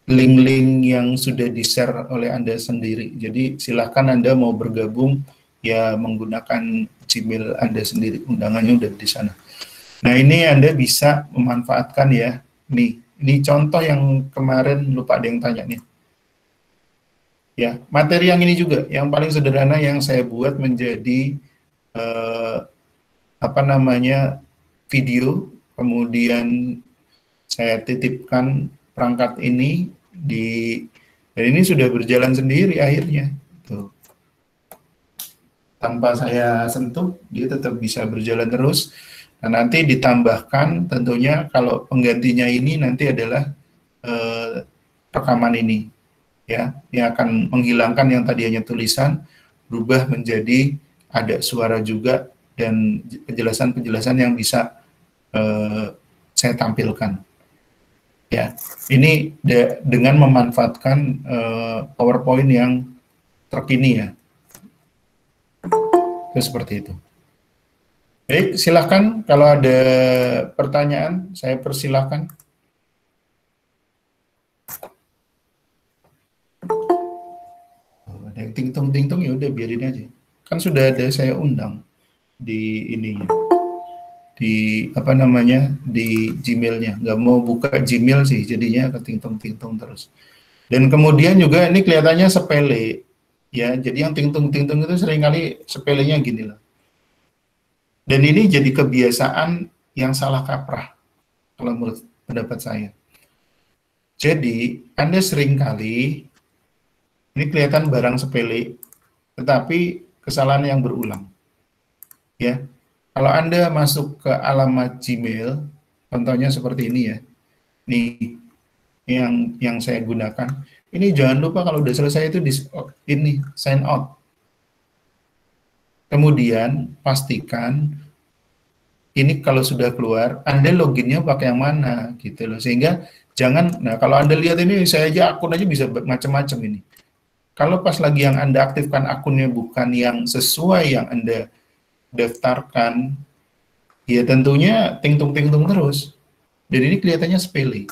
link-link yang sudah di-share oleh Anda sendiri. Jadi silahkan Anda mau bergabung, ya menggunakan Gmail Anda sendiri, undangannya udah di sana. Nah ini Anda bisa memanfaatkan, ya. Ini contoh yang kemarin lupa ada yang tanya nih. Ya, materi yang ini juga, yang paling sederhana yang saya buat menjadi apa namanya video, kemudian saya titipkan perangkat ini dan ini sudah berjalan sendiri akhirnya. Tuh. Tanpa saya sentuh, dia tetap bisa berjalan terus. Nah, nanti ditambahkan tentunya kalau penggantinya ini nanti adalah rekaman ini, ya, yang akan menghilangkan yang tadi hanya tulisan, berubah menjadi ada suara juga dan penjelasan-penjelasan yang bisa saya tampilkan. Ya, ini dengan memanfaatkan PowerPoint yang terkini ya. Itu seperti itu. Baik, silakan kalau ada pertanyaan, saya persilahkan. Ada yang ting-tung ya udah biarin aja. Kan sudah ada saya undang di ininya. Di apa namanya di Gmail-nya, nggak mau buka Gmail sih jadinya ketingtung-tingtung terus. Dan kemudian juga ini kelihatannya sepele ya, jadi yang tingtung-tingtung itu seringkali sepelenya gini lah. Dan ini jadi kebiasaan yang salah kaprah kalau menurut pendapat saya. Jadi Anda seringkali ini kelihatan barang sepele tetapi kesalahan yang berulang ya. Kalau Anda masuk ke alamat Gmail, contohnya seperti ini ya. Nih, yang saya gunakan. Ini jangan lupa kalau udah selesai itu ini sign out. Kemudian pastikan ini kalau sudah keluar, Anda loginnya pakai yang mana gitu loh. Sehingga jangan, nah kalau Anda lihat ini saya aja akun aja bisa macam-macam ini. Kalau pas lagi yang Anda aktifkan akunnya bukan yang sesuai yang Anda daftarkan, ya tentunya tingtung-tingtung terus. Dan ini kelihatannya sepele.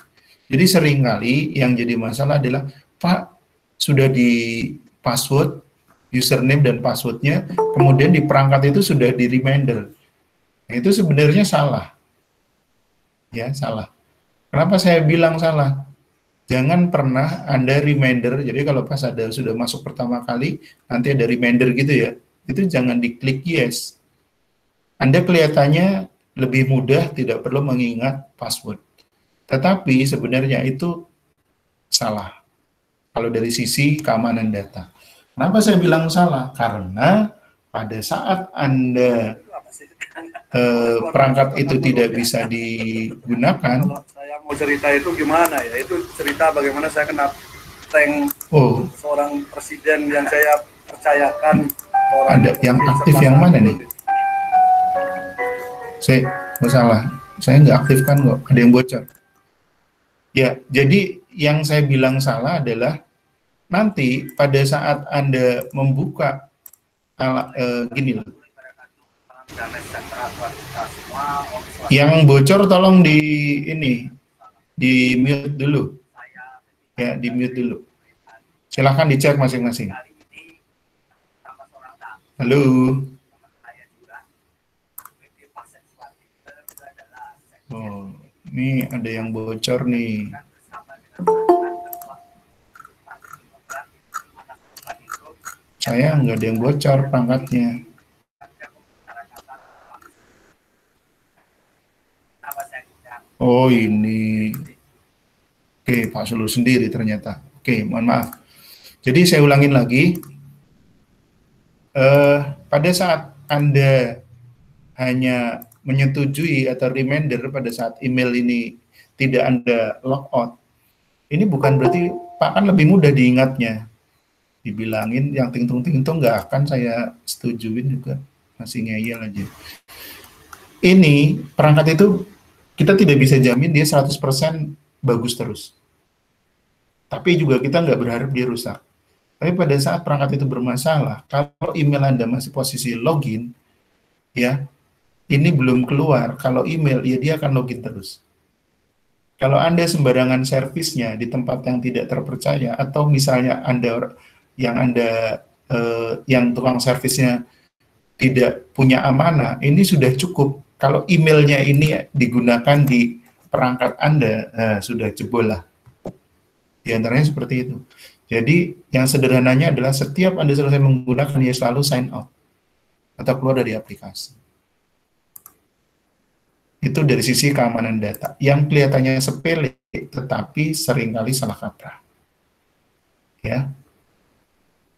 Jadi seringkali yang jadi masalah adalah, Pak, sudah di password, username dan passwordnya, kemudian di perangkat itu sudah di reminder. Nah, itu sebenarnya salah. Ya, salah. Kenapa saya bilang salah? Jangan pernah Anda reminder, jadi kalau pas ada sudah masuk pertama kali, nanti ada reminder gitu ya, itu jangan diklik yes. Anda kelihatannya lebih mudah, tidak perlu mengingat password. Tetapi sebenarnya itu salah. Kalau dari sisi keamanan data. Kenapa saya bilang salah? Karena pada saat Anda perangkat itu tidak bisa digunakan. Kalau saya mau cerita itu gimana ya? Itu cerita bagaimana saya kena prank seorang presiden yang saya percayakan. Ada yang aktif yang mana nih? Saya masalah, saya nggak aktifkan kok, ada yang bocor. Ya, jadi yang saya bilang salah adalah nanti pada saat Anda membuka gini loh. Yang bocor tolong di mute dulu. Ya, di mute dulu. Silahkan dicek masing-masing. Halo. Oh, ini ada yang bocor nih. Saya nggak ada yang bocor perangkatnya. Oh ini. Oke, Pak Sulu sendiri ternyata. Oke, mohon maaf. Jadi saya ulangin lagi. Pada saat Anda hanya menyetujui atau reminder pada saat email ini tidak Anda logout, ini bukan berarti Pak kan lebih mudah diingatnya. Dibilangin yang tingtung-tingtung nggak akan saya setujuin juga, masih ngeyel aja. Ini perangkat itu kita tidak bisa jamin dia 100% bagus terus. Tapi juga kita nggak berharap dia rusak. Tapi pada saat perangkat itu bermasalah, kalau email Anda masih posisi login, ya, ini belum keluar, kalau email, ya dia akan login terus. Kalau Anda sembarangan servisnya di tempat yang tidak terpercaya, atau misalnya yang tukang servisnya tidak punya amanah, ini sudah cukup. Kalau emailnya ini digunakan di perangkat Anda, sudah jebol lah. Di antaranya seperti itu. Jadi yang sederhananya adalah setiap Anda selesai menggunakan, ya selalu sign out atau keluar dari aplikasi. Itu dari sisi keamanan data yang kelihatannya sepele tetapi seringkali salah kaprah. Ya.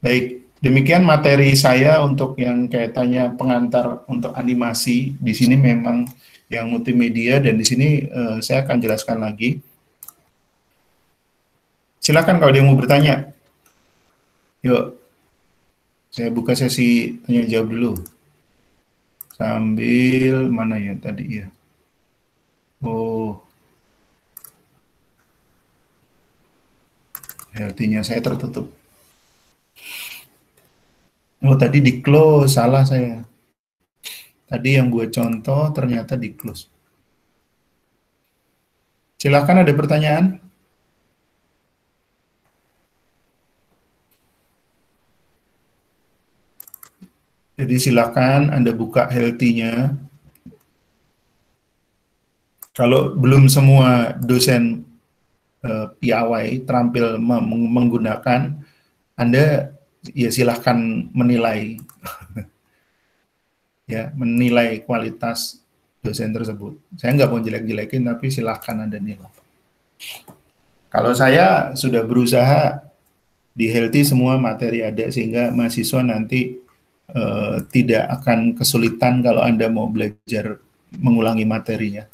Baik, demikian materi saya untuk yang kaitannya pengantar untuk animasi. Di sini memang yang multimedia, dan di sini saya akan jelaskan lagi. Silakan kalau ada yang mau bertanya. Yuk, saya buka sesi tanya jawab dulu. Sambil mana ya tadi ya? Oh, artinya saya tertutup. Oh, tadi di close, salah saya. Tadi yang buat contoh ternyata di close. Silakan, ada pertanyaan? Jadi silakan Anda buka Healthy-nya. Kalau belum semua dosen piawai terampil menggunakan, Anda ya silahkan menilai ya, menilai kualitas dosen tersebut. Saya nggak mau jelek-jelekin, tapi silahkan Anda nilai. Kalau saya sudah berusaha di Healthy semua materi ada, sehingga mahasiswa nanti tidak akan kesulitan kalau Anda mau belajar mengulangi materinya.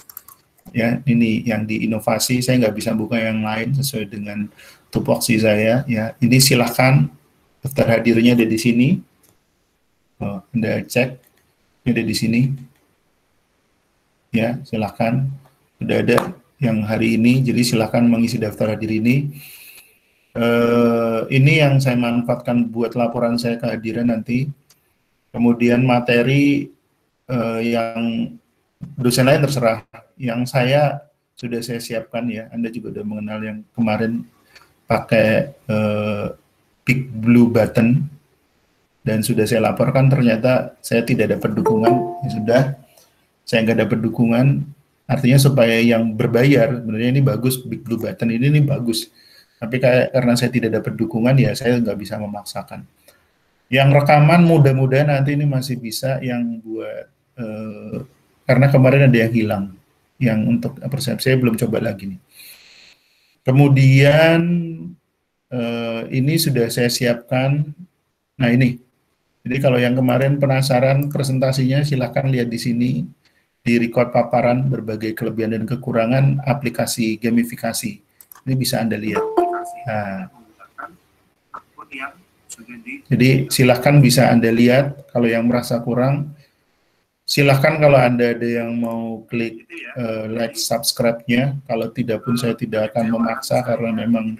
Ya, ini yang di inovasi, saya nggak bisa buka yang lain sesuai dengan tupoksi saya. Ya, ini silahkan, daftar hadirnya ada di sini. Anda cek, ini ada di sini. Ya, silahkan. Sudah ada yang hari ini, jadi silahkan mengisi daftar hadir ini. Ini yang saya manfaatkan buat laporan saya kehadiran nanti. Kemudian materi yang dosen lain terserah. Yang saya sudah saya siapkan ya. Anda juga sudah mengenal yang kemarin pakai Big Blue Button, dan sudah saya laporkan ternyata saya tidak dapat dukungan. Ya sudah, saya nggak dapat dukungan. Artinya supaya yang berbayar, sebenarnya ini bagus, Big Blue Button ini bagus. Tapi karena saya tidak dapat dukungan, ya saya nggak bisa memaksakan. Yang rekaman mudah-mudahan nanti ini masih bisa, yang buat karena kemarin ada yang hilang, yang untuk persepsi saya belum coba lagi nih. Kemudian ini sudah saya siapkan. Nah ini, jadi kalau yang kemarin penasaran presentasinya, silahkan lihat di sini, di record paparan berbagai kelebihan dan kekurangan aplikasi gamifikasi. Ini bisa Anda lihat. Nah, jadi silahkan bisa Anda lihat. Kalau yang merasa kurang, silahkan kalau Anda ada yang mau klik like, subscribe-nya. Kalau tidak pun saya tidak akan memaksa, karena memang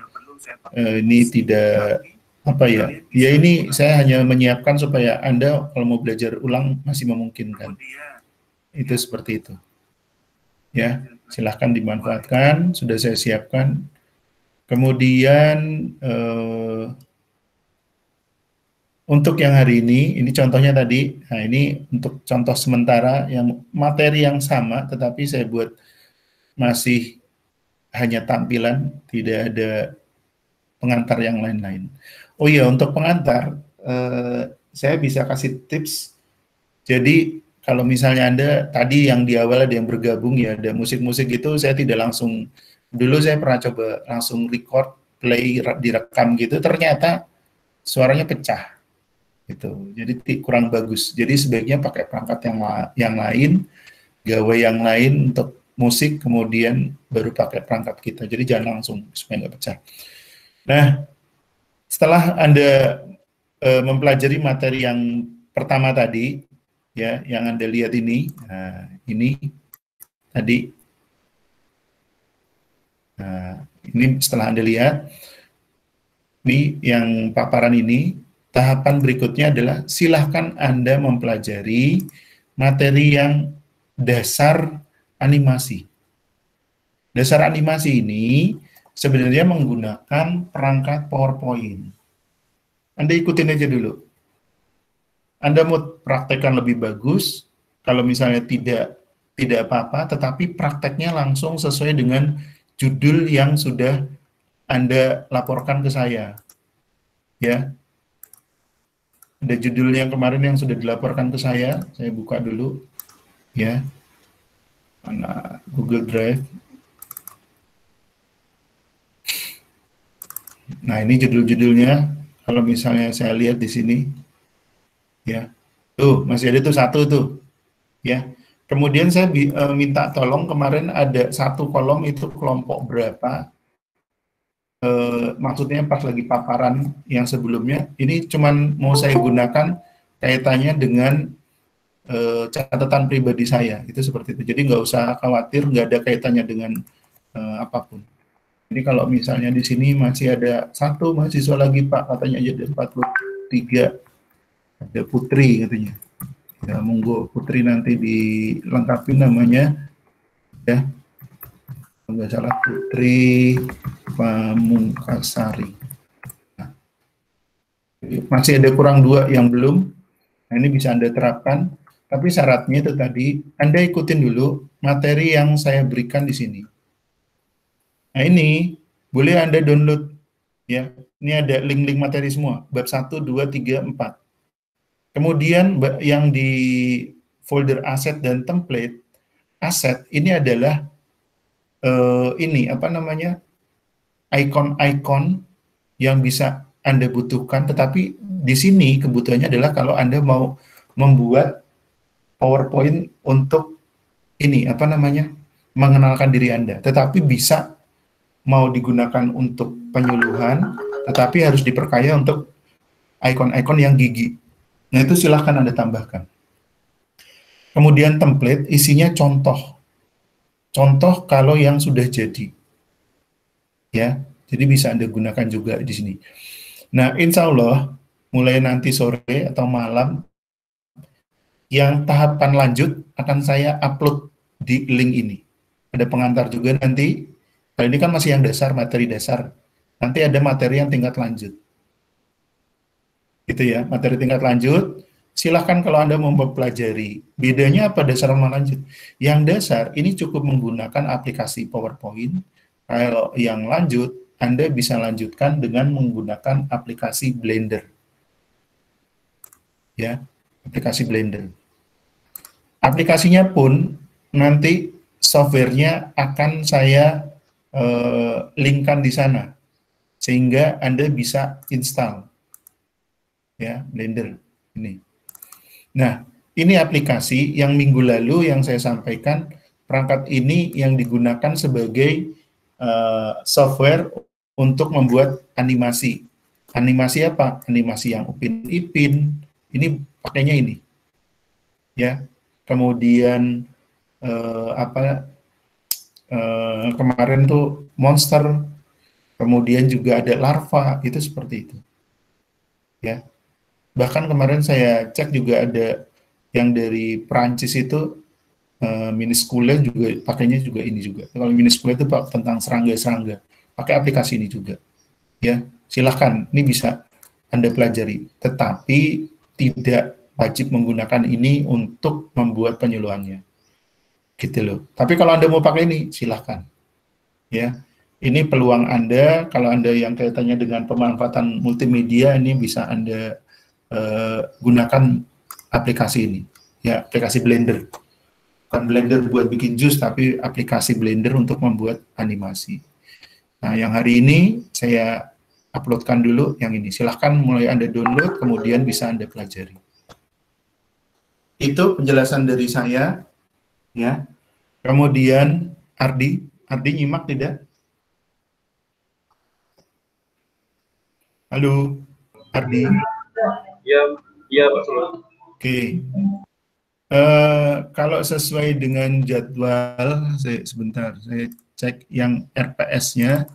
ini tidak, apa ya, ya ini saya hanya menyiapkan supaya Anda kalau mau belajar ulang masih memungkinkan. Itu seperti itu. Ya, silahkan dimanfaatkan, sudah saya siapkan. Kemudian untuk yang hari ini contohnya tadi. Nah, ini untuk contoh sementara yang materi yang sama, tetapi saya buat masih hanya tampilan, tidak ada pengantar yang lain-lain. Oh iya, untuk pengantar, saya bisa kasih tips. Jadi, kalau misalnya Anda, tadi yang di awal ada yang bergabung ya, ada musik-musik itu, saya tidak langsung, dulu saya pernah coba langsung record, play, direkam gitu, ternyata suaranya pecah. Gitu. Jadi kurang bagus. Jadi sebaiknya pakai perangkat yang lain, gawe yang lain untuk musik, kemudian baru pakai perangkat kita. Jadi jangan langsung supaya nggak pecah. Nah, setelah Anda mempelajari materi yang pertama tadi, ya, yang Anda lihat ini, nah, ini tadi, nah, ini setelah Anda lihat, ini yang paparan ini. Tahapan berikutnya adalah silahkan Anda mempelajari materi yang dasar animasi. Dasar animasi ini sebenarnya menggunakan perangkat PowerPoint. Anda ikutin aja dulu. Anda mau praktekkan lebih bagus, kalau misalnya tidak apa-apa, tetapi prakteknya langsung sesuai dengan judul yang sudah Anda laporkan ke saya. ya. Ada judulnya kemarin yang sudah dilaporkan ke saya buka dulu, ya. Mana Google Drive. Nah, ini judul-judulnya. Kalau misalnya saya lihat di sini, ya, tuh masih ada tuh satu tuh, ya. Kemudian saya minta tolong kemarin ada satu kolom itu kelompok berapa. Maksudnya pas lagi paparan yang sebelumnya, ini cuman mau saya gunakan kaitannya dengan catatan pribadi saya, itu seperti itu. Jadi nggak usah khawatir, nggak ada kaitannya dengan apapun. Jadi kalau misalnya di sini masih ada satu mahasiswa lagi Pak, katanya aja ada 43, ada Putri katanya. Ya, monggo Putri nanti dilengkapi namanya, ya. Nggak salah Putri Pamungkasari. Nah, masih ada kurang 2 yang belum. Nah, ini bisa Anda terapkan. Tapi syaratnya itu tadi, Anda ikutin dulu materi yang saya berikan di sini. Nah, ini boleh Anda download, ya. Ini ada link-link materi semua, bab 1, 2, 3, 4. Kemudian yang di folder aset dan template, aset ini adalah ini apa namanya? Ikon-ikon yang bisa Anda butuhkan, tetapi di sini kebutuhannya adalah kalau Anda mau membuat PowerPoint untuk ini apa namanya? Mengenalkan diri Anda, tetapi bisa mau digunakan untuk penyuluhan, tetapi harus diperkaya untuk ikon-ikon yang gigi. Nah, itu silahkan Anda tambahkan. Kemudian template isinya contoh. Contoh kalau yang sudah jadi. Ya, jadi bisa Anda gunakan juga di sini. Nah, insya Allah mulai nanti sore atau malam yang tahapan lanjut akan saya upload di link ini. Ada pengantar juga nanti. Kali ini kan masih yang dasar, materi dasar. Nanti ada materi yang tingkat lanjut. Gitu ya, materi tingkat lanjut. Silahkan kalau Anda mau mempelajari. Bedanya apa dasar sama lanjut? Yang dasar ini cukup menggunakan aplikasi PowerPoint. Kalau yang lanjut, Anda bisa lanjutkan dengan menggunakan aplikasi Blender. Ya, aplikasi Blender. Aplikasinya pun nanti softwarenya akan saya linkkan di sana, sehingga Anda bisa install. Ya, Blender ini. Nah, ini aplikasi yang minggu lalu yang saya sampaikan, perangkat ini yang digunakan sebagai software untuk membuat animasi. Animasi apa? Animasi yang Upin Ipin. Ini pakainya ini. Ya. Kemudian kemarin tuh monster, kemudian juga ada larva, itu seperti itu. Ya. Bahkan kemarin saya cek juga ada yang dari Perancis itu Minuscule juga pakainya juga ini juga. Kalau Minuscule itu tentang serangga-serangga, pakai aplikasi ini juga. Ya, silahkan, ini bisa Anda pelajari. Tetapi tidak wajib menggunakan ini untuk membuat penyuluhannya. Gitu loh. Tapi kalau Anda mau pakai ini, silahkan. Ya, ini peluang Anda. Kalau Anda yang kaitannya dengan pemanfaatan multimedia, ini bisa Anda gunakan aplikasi ini, ya, aplikasi Blender. Bukan Blender buat bikin jus, tapi aplikasi Blender untuk membuat animasi. Nah, yang hari ini saya uploadkan dulu yang ini. Silahkan mulai Anda download, kemudian bisa Anda pelajari. Itu penjelasan dari saya, ya. Kemudian Ardi nyimak tidak? Halo, Ardi. Iya, iya Pak. Oke. Kalau sesuai dengan jadwal, sebentar, saya cek yang RPS-nya.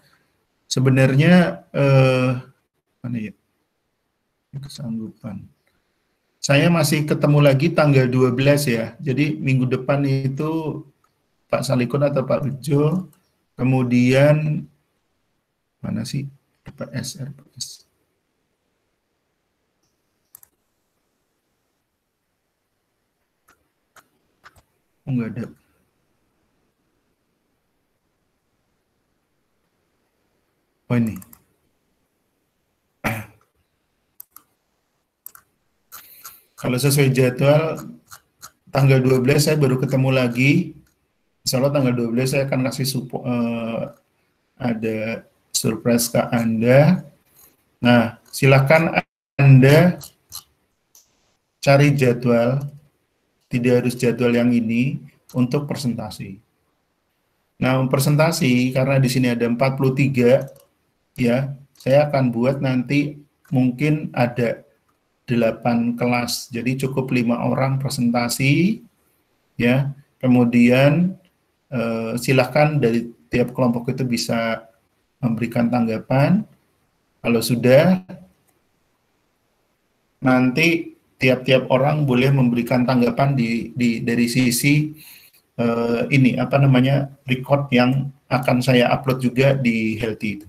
Sebenarnya, mana ya? Kesanggupan. Saya masih ketemu lagi tanggal 12 ya. Jadi minggu depan itu Pak Salikun atau Pak Bejo, kemudian mana sih RPS. Oh, enggak ada. Oh, ini. Kalau sesuai jadwal, tanggal 12 saya baru ketemu lagi. Insya Allah tanggal 12 saya akan kasih support, ada surprise ke Anda. Nah, silakan Anda cari jadwal, tidak harus jadwal yang ini, untuk presentasi. Nah, presentasi, karena di sini ada 43, ya, saya akan buat nanti mungkin ada 8 kelas, jadi cukup 5 orang presentasi, ya. Kemudian silahkan dari tiap kelompok itu bisa memberikan tanggapan. Kalau sudah, nanti tiap-tiap orang boleh memberikan tanggapan dari sisi ini apa namanya record yang akan saya upload juga di Healthy itu.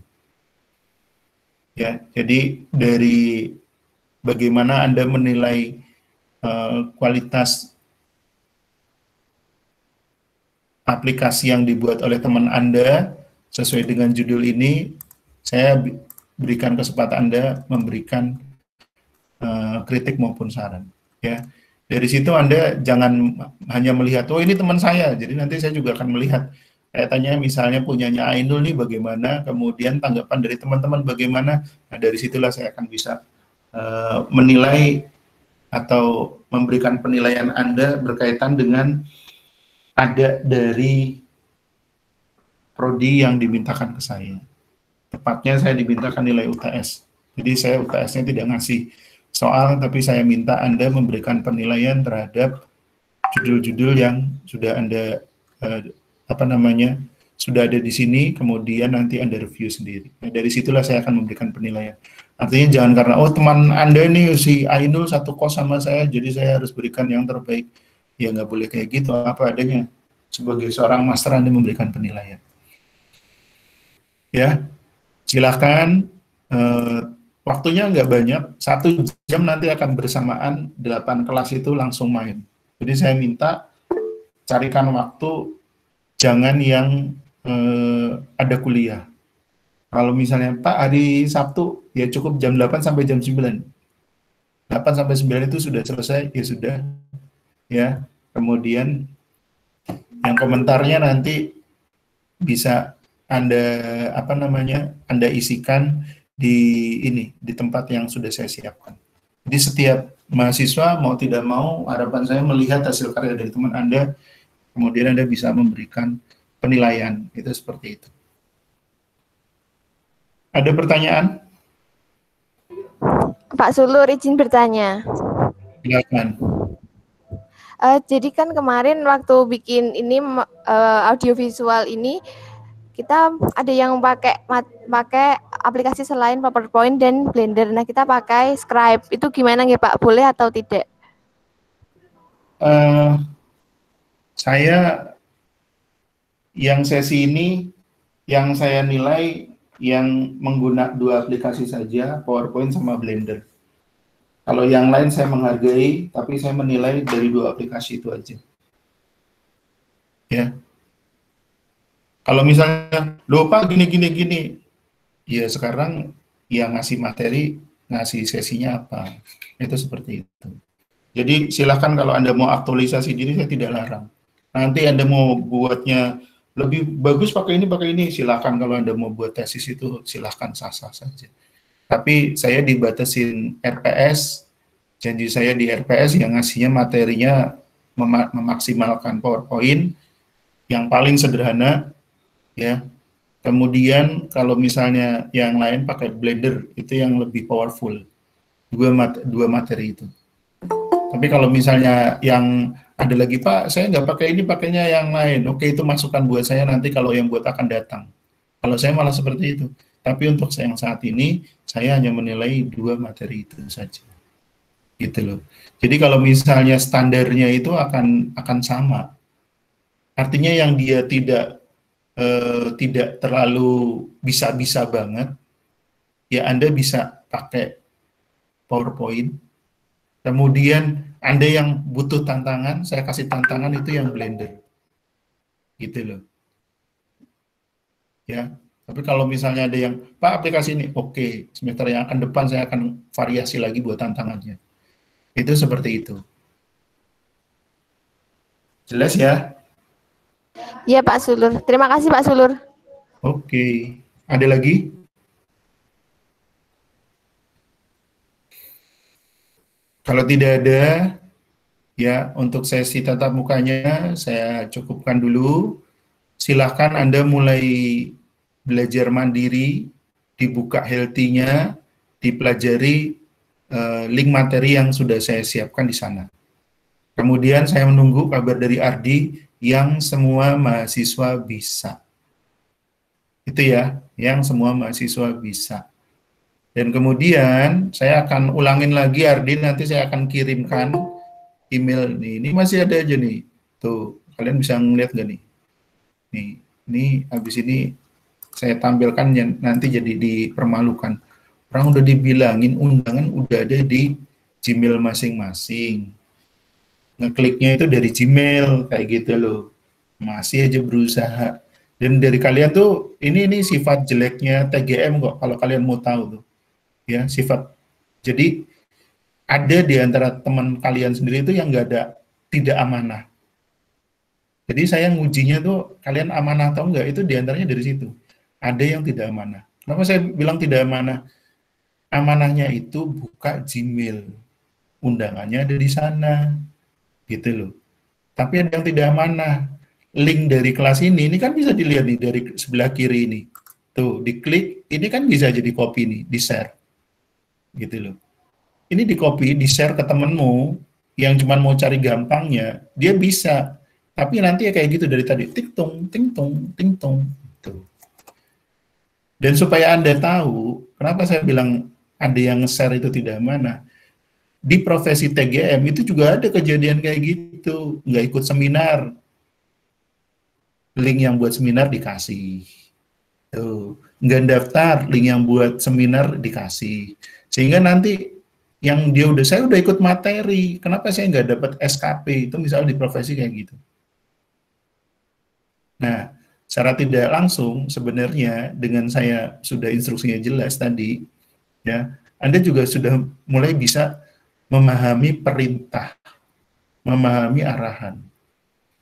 Ya, jadi dari bagaimana Anda menilai kualitas aplikasi yang dibuat oleh teman Anda sesuai dengan judul ini, saya berikan kesempatan Anda memberikan kritik maupun saran. Ya, dari situ Anda jangan hanya melihat, oh ini teman saya, jadi nanti saya juga akan melihat. Tanya misalnya punyanya Ainul nih bagaimana, kemudian tanggapan dari teman-teman bagaimana. Nah, dari situlah saya akan bisa menilai atau memberikan penilaian Anda berkaitan dengan ada dari prodi yang dimintakan ke saya. Tepatnya saya dimintakan nilai UTS. Jadi saya UTS-nya tidak ngasih soal, tapi saya minta Anda memberikan penilaian terhadap judul-judul yang sudah Anda sudah ada di sini, kemudian nanti Anda review sendiri. Nah, dari situlah saya akan memberikan penilaian. Artinya jangan karena, oh teman Anda ini si Ainul satu kos sama saya, jadi saya harus berikan yang terbaik. Ya nggak boleh kayak gitu, apa adanya. Sebagai seorang master Anda memberikan penilaian. Ya, silakan. Waktunya nggak banyak, 1 jam nanti akan bersamaan 8 kelas itu langsung main. Jadi saya minta carikan waktu, jangan yang ada kuliah. Kalau misalnya, Pak, hari Sabtu, ya cukup jam 8 sampai jam 9. 8 sampai 9 itu sudah selesai, ya sudah. Ya, kemudian yang komentarnya nanti bisa Anda Anda isikan di tempat yang sudah saya siapkan. Jadi setiap mahasiswa mau tidak mau, harapan saya melihat hasil karya dari teman Anda, kemudian Anda bisa memberikan penilaian, itu seperti itu. Ada pertanyaan? Pak Sulur izin bertanya. Silakan. Jadi kan kemarin waktu bikin ini audiovisual ini, kita ada yang pakai aplikasi selain PowerPoint dan Blender. Nah, kita pakai Scribe. Itu gimana ya Pak? Boleh atau tidak? Saya yang sesi ini yang saya nilai yang menggunakan 2 aplikasi saja, PowerPoint sama Blender. Kalau yang lain saya menghargai, tapi saya menilai dari 2 aplikasi itu aja. Ya. Kalau misalnya, loh Pak gini, ya sekarang yang ngasih materi, ngasih sesinya apa, itu seperti itu. Jadi silakan kalau Anda mau aktualisasi diri, saya tidak larang. Nanti Anda mau buatnya lebih bagus pakai ini, silakan. Kalau Anda mau buat tesis itu, silakan sah-sah saja. Tapi saya dibatasin RPS, janji saya di RPS yang ngasihnya materinya memaksimalkan PowerPoint, yang paling sederhana, ya. Kemudian kalau misalnya yang lain pakai Blender, itu yang lebih powerful, dua materi itu. Tapi kalau misalnya yang ada lagi, Pak, saya nggak pakai ini, pakainya yang lain. Oke, itu masukan buat saya nanti kalau yang buat akan datang. Kalau saya malah seperti itu. Tapi untuk yang saat ini, saya hanya menilai 2 materi itu saja. Gitu loh. Jadi kalau misalnya standarnya itu akan sama. Artinya yang dia tidak terlalu bisa-bisa banget, ya Anda bisa pakai PowerPoint. Kemudian Anda yang butuh tantangan, saya kasih tantangan itu yang Blender. Gitu loh. Ya. Tapi kalau misalnya ada yang, Pak aplikasi ini, oke, semester yang akan depan saya akan variasi lagi buat tantangannya. Itu seperti itu. Jelas ya? Iya Pak Sulur. Terima kasih Pak Sulur. Oke. Ada lagi? Kalau tidak ada, ya untuk sesi tatap mukanya saya cukupkan dulu. Silahkan Anda mulai belajar mandiri, dibuka healthy-nya, dipelajari link materi yang sudah saya siapkan di sana. Kemudian saya menunggu kabar dari Ardi yang semua mahasiswa bisa. Itu ya, yang semua mahasiswa bisa. Dan kemudian saya akan ulangin lagi Ardi, nanti saya akan kirimkan email nih. Ini masih ada aja nih. Tuh, kalian bisa ngeliat gak nih? Nih, ini habis ini saya tampilkan nanti jadi dipermalukan. Orang udah dibilangin undangan udah ada di Gmail masing-masing. Ngekliknya itu dari Gmail kayak gitu loh. Masih aja berusaha. Dan dari kalian tuh ini sifat jeleknya TGM kok kalau kalian mau tahu tuh. Ya, sifat. Jadi ada di antara teman kalian sendiri itu yang tidak amanah. Jadi saya ngujinya tuh kalian amanah atau enggak itu diantaranya dari situ. Ada yang tidak amanah. Kenapa saya bilang tidak amanah? Amanahnya itu buka Gmail. Undangannya ada di sana. Gitu loh. Tapi ada yang tidak amanah. Link dari kelas ini kan bisa dilihat nih dari sebelah kiri ini. Tuh, diklik, ini kan bisa jadi copy nih, di-share. Gitu loh. Ini di-copy, di-share ke temenmu yang cuma mau cari gampangnya, dia bisa. Tapi nanti ya kayak gitu dari tadi, ting-tung, ting-tung, ting-tung. Gitu. Dan supaya Anda tahu, kenapa saya bilang ada yang nge-share itu tidak amanah, di profesi TGM itu juga ada kejadian kayak gitu, nggak ikut seminar, link yang buat seminar dikasih, tuh nggak daftar, link yang buat seminar dikasih, sehingga nanti yang saya udah ikut materi, kenapa saya nggak dapat SKP, itu misalnya di profesi kayak gitu. Nah, secara tidak langsung sebenarnya dengan saya sudah instruksinya jelas tadi, ya, Anda juga sudah mulai bisa memahami perintah, memahami arahan.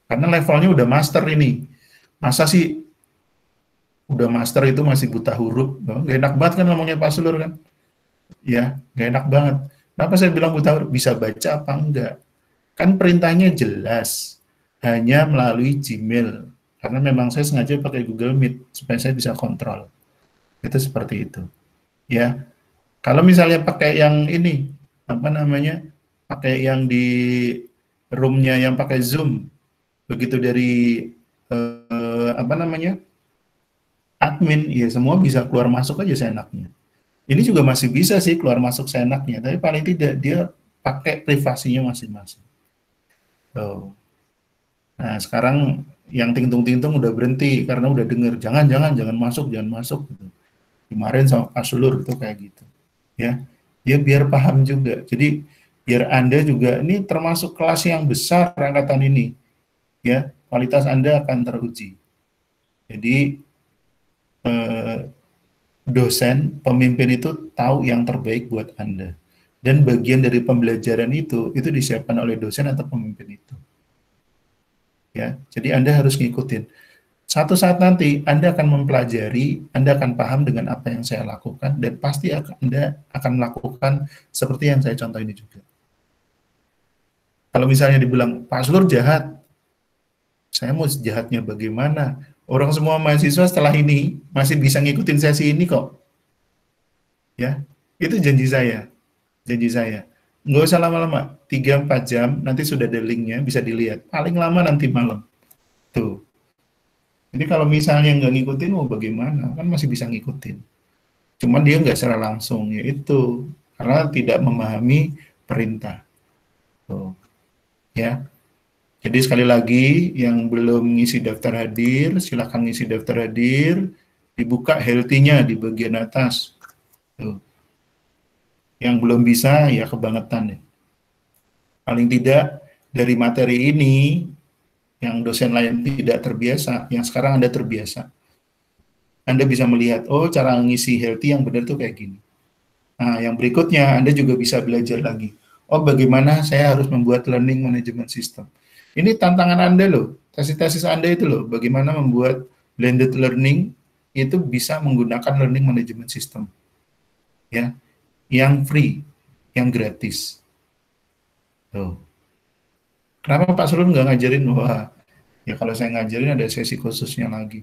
Karena levelnya udah master ini. Masa sih udah master itu masih buta huruf? Gak enak banget kan ngomongnya Pak Sulur kan? Ya, gak enak banget. Kenapa saya bilang buta huruf? Bisa baca apa enggak? Kan perintahnya jelas, hanya melalui Gmail. Karena memang saya sengaja pakai Google Meet supaya saya bisa kontrol. Itu seperti itu. Ya, kalau misalnya pakai yang ini, apa namanya, pakai yang di room-nya yang pakai Zoom, begitu dari apa namanya, admin, ya semua bisa keluar masuk aja seenaknya. Ini juga masih bisa sih keluar masuk seenaknya, tapi paling tidak dia pakai privasinya masing-masing. So, nah sekarang yang ting-tung udah berhenti karena udah denger jangan masuk gitu. Kemarin sama Pak Sulur itu kayak gitu, ya biar paham juga. Jadi biar Anda juga ini termasuk kelas yang besar angkatan ini, ya kualitas Anda akan teruji. Jadi dosen, pemimpin itu tahu yang terbaik buat Anda. Dan bagian dari pembelajaran itu disiapkan oleh dosen atau pemimpin itu. Ya, jadi Anda harus ngikutin. Satu saat nanti Anda akan mempelajari, Anda akan paham dengan apa yang saya lakukan, dan pasti Anda akan melakukan seperti yang saya contoh ini juga. Kalau misalnya dibilang, Pak Sulur jahat, saya mau jahatnya bagaimana? Orang semua mahasiswa setelah ini masih bisa ngikutin sesi ini kok. Ya, itu janji saya. Nggak usah lama-lama, 3-4 jam, nanti sudah ada linknya, bisa dilihat. Paling lama nanti malam. Tuh. Jadi kalau misalnya nggak ngikutin, mau bagaimana? Kan masih bisa ngikutin. Cuman dia nggak secara langsung, yaitu karena tidak memahami perintah. Tuh. Ya. Jadi sekali lagi, yang belum ngisi daftar hadir, silakan ngisi daftar hadir, dibuka healthy-nya di bagian atas. Tuh. Yang belum bisa, ya kebangetan. Ya. Paling tidak, dari materi ini, yang dosen lain tidak terbiasa, yang sekarang Anda terbiasa. Anda bisa melihat, oh cara ngisi healthy yang benar tuh kayak gini. Nah, yang berikutnya, Anda juga bisa belajar lagi. oh bagaimana saya harus membuat learning management system. Ini tantangan Anda loh, tesis-tesis Anda itu loh, bagaimana membuat blended learning itu bisa menggunakan learning management system. Ya, yang free, yang gratis. Tuh. Kenapa Pak Sulun nggak ngajarin? Wah, ya kalau saya ngajarin ada sesi khususnya lagi.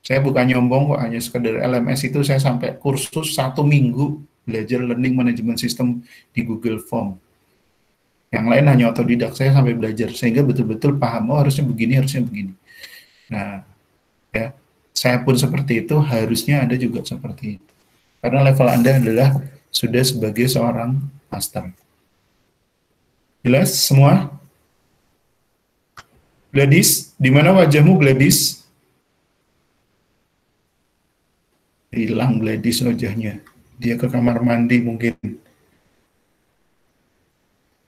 Saya bukan nyombong kok, hanya sekedar LMS itu saya sampai kursus 1 minggu belajar learning management system di Google Form. Yang lain hanya otodidak, saya sampai belajar sehingga betul-betul paham, oh harusnya begini, harusnya begini. Nah, ya, saya pun seperti itu, harusnya Anda juga seperti itu. Karena level Anda adalah sudah sebagai seorang master. Jelas semua? Gladys, di mana wajahmu Gladys? Hilang Gladys wajahnya. Dia ke kamar mandi mungkin.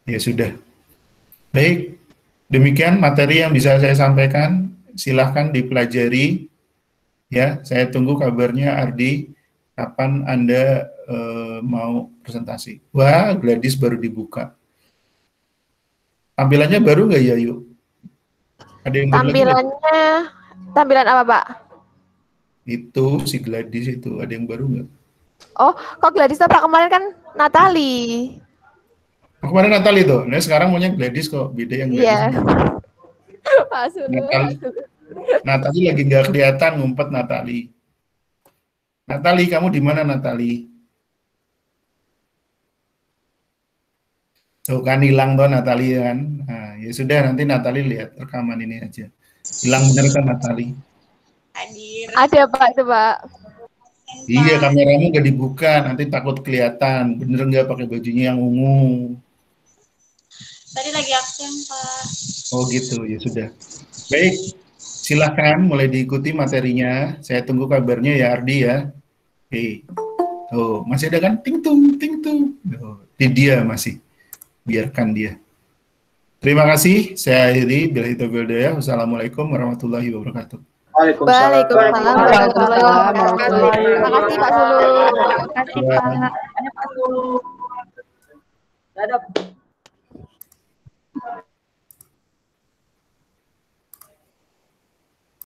Ya sudah. Baik, demikian materi yang bisa saya sampaikan. Silahkan dipelajari. Ya, saya tunggu kabarnya Ardi. Kapan Anda mau presentasi? Wah, Gladys baru dibuka. Tampilannya baru nggak ya, Yuk? Ada yang tampilan apa, Pak? Itu si Gladys itu, ada yang baru nggak? Oh, kok Gladys Pak kemarin kan Natali. Kemarin Natali tuh, nah sekarang maunya Gladys kok, beda yang Gladys. Iya. Natali lagi nggak kelihatan, ngumpet Natali. Natali, kamu di mana Natali? Tuh kan hilang tuh Natali kan. Nah, ya sudah nanti Natali lihat rekaman ini aja. Hilang bener kan Natali? Ada Pak, itu Pak. Iya, kameramu nggak dibuka, nanti takut kelihatan. Bener nggak pakai bajunya yang ungu? Tadi lagi absen, Pak. Oh gitu, ya sudah. Baik, silakan mulai diikuti materinya. Saya tunggu kabarnya ya Ardi ya. Oke. Oh, masih ada kan? Ting tung, ting tung. Oh, dia masih. Biarkan dia. Terima kasih. Saya akhiri. Billahi taufiq wal hidayah. Wassalamualaikum warahmatullahi wabarakatuh. Waalaikumsalam warahmatullahi wabarakatuh. Terima kasih Pak Sulu. Terima kasih Pak. Ada Pak Sulu.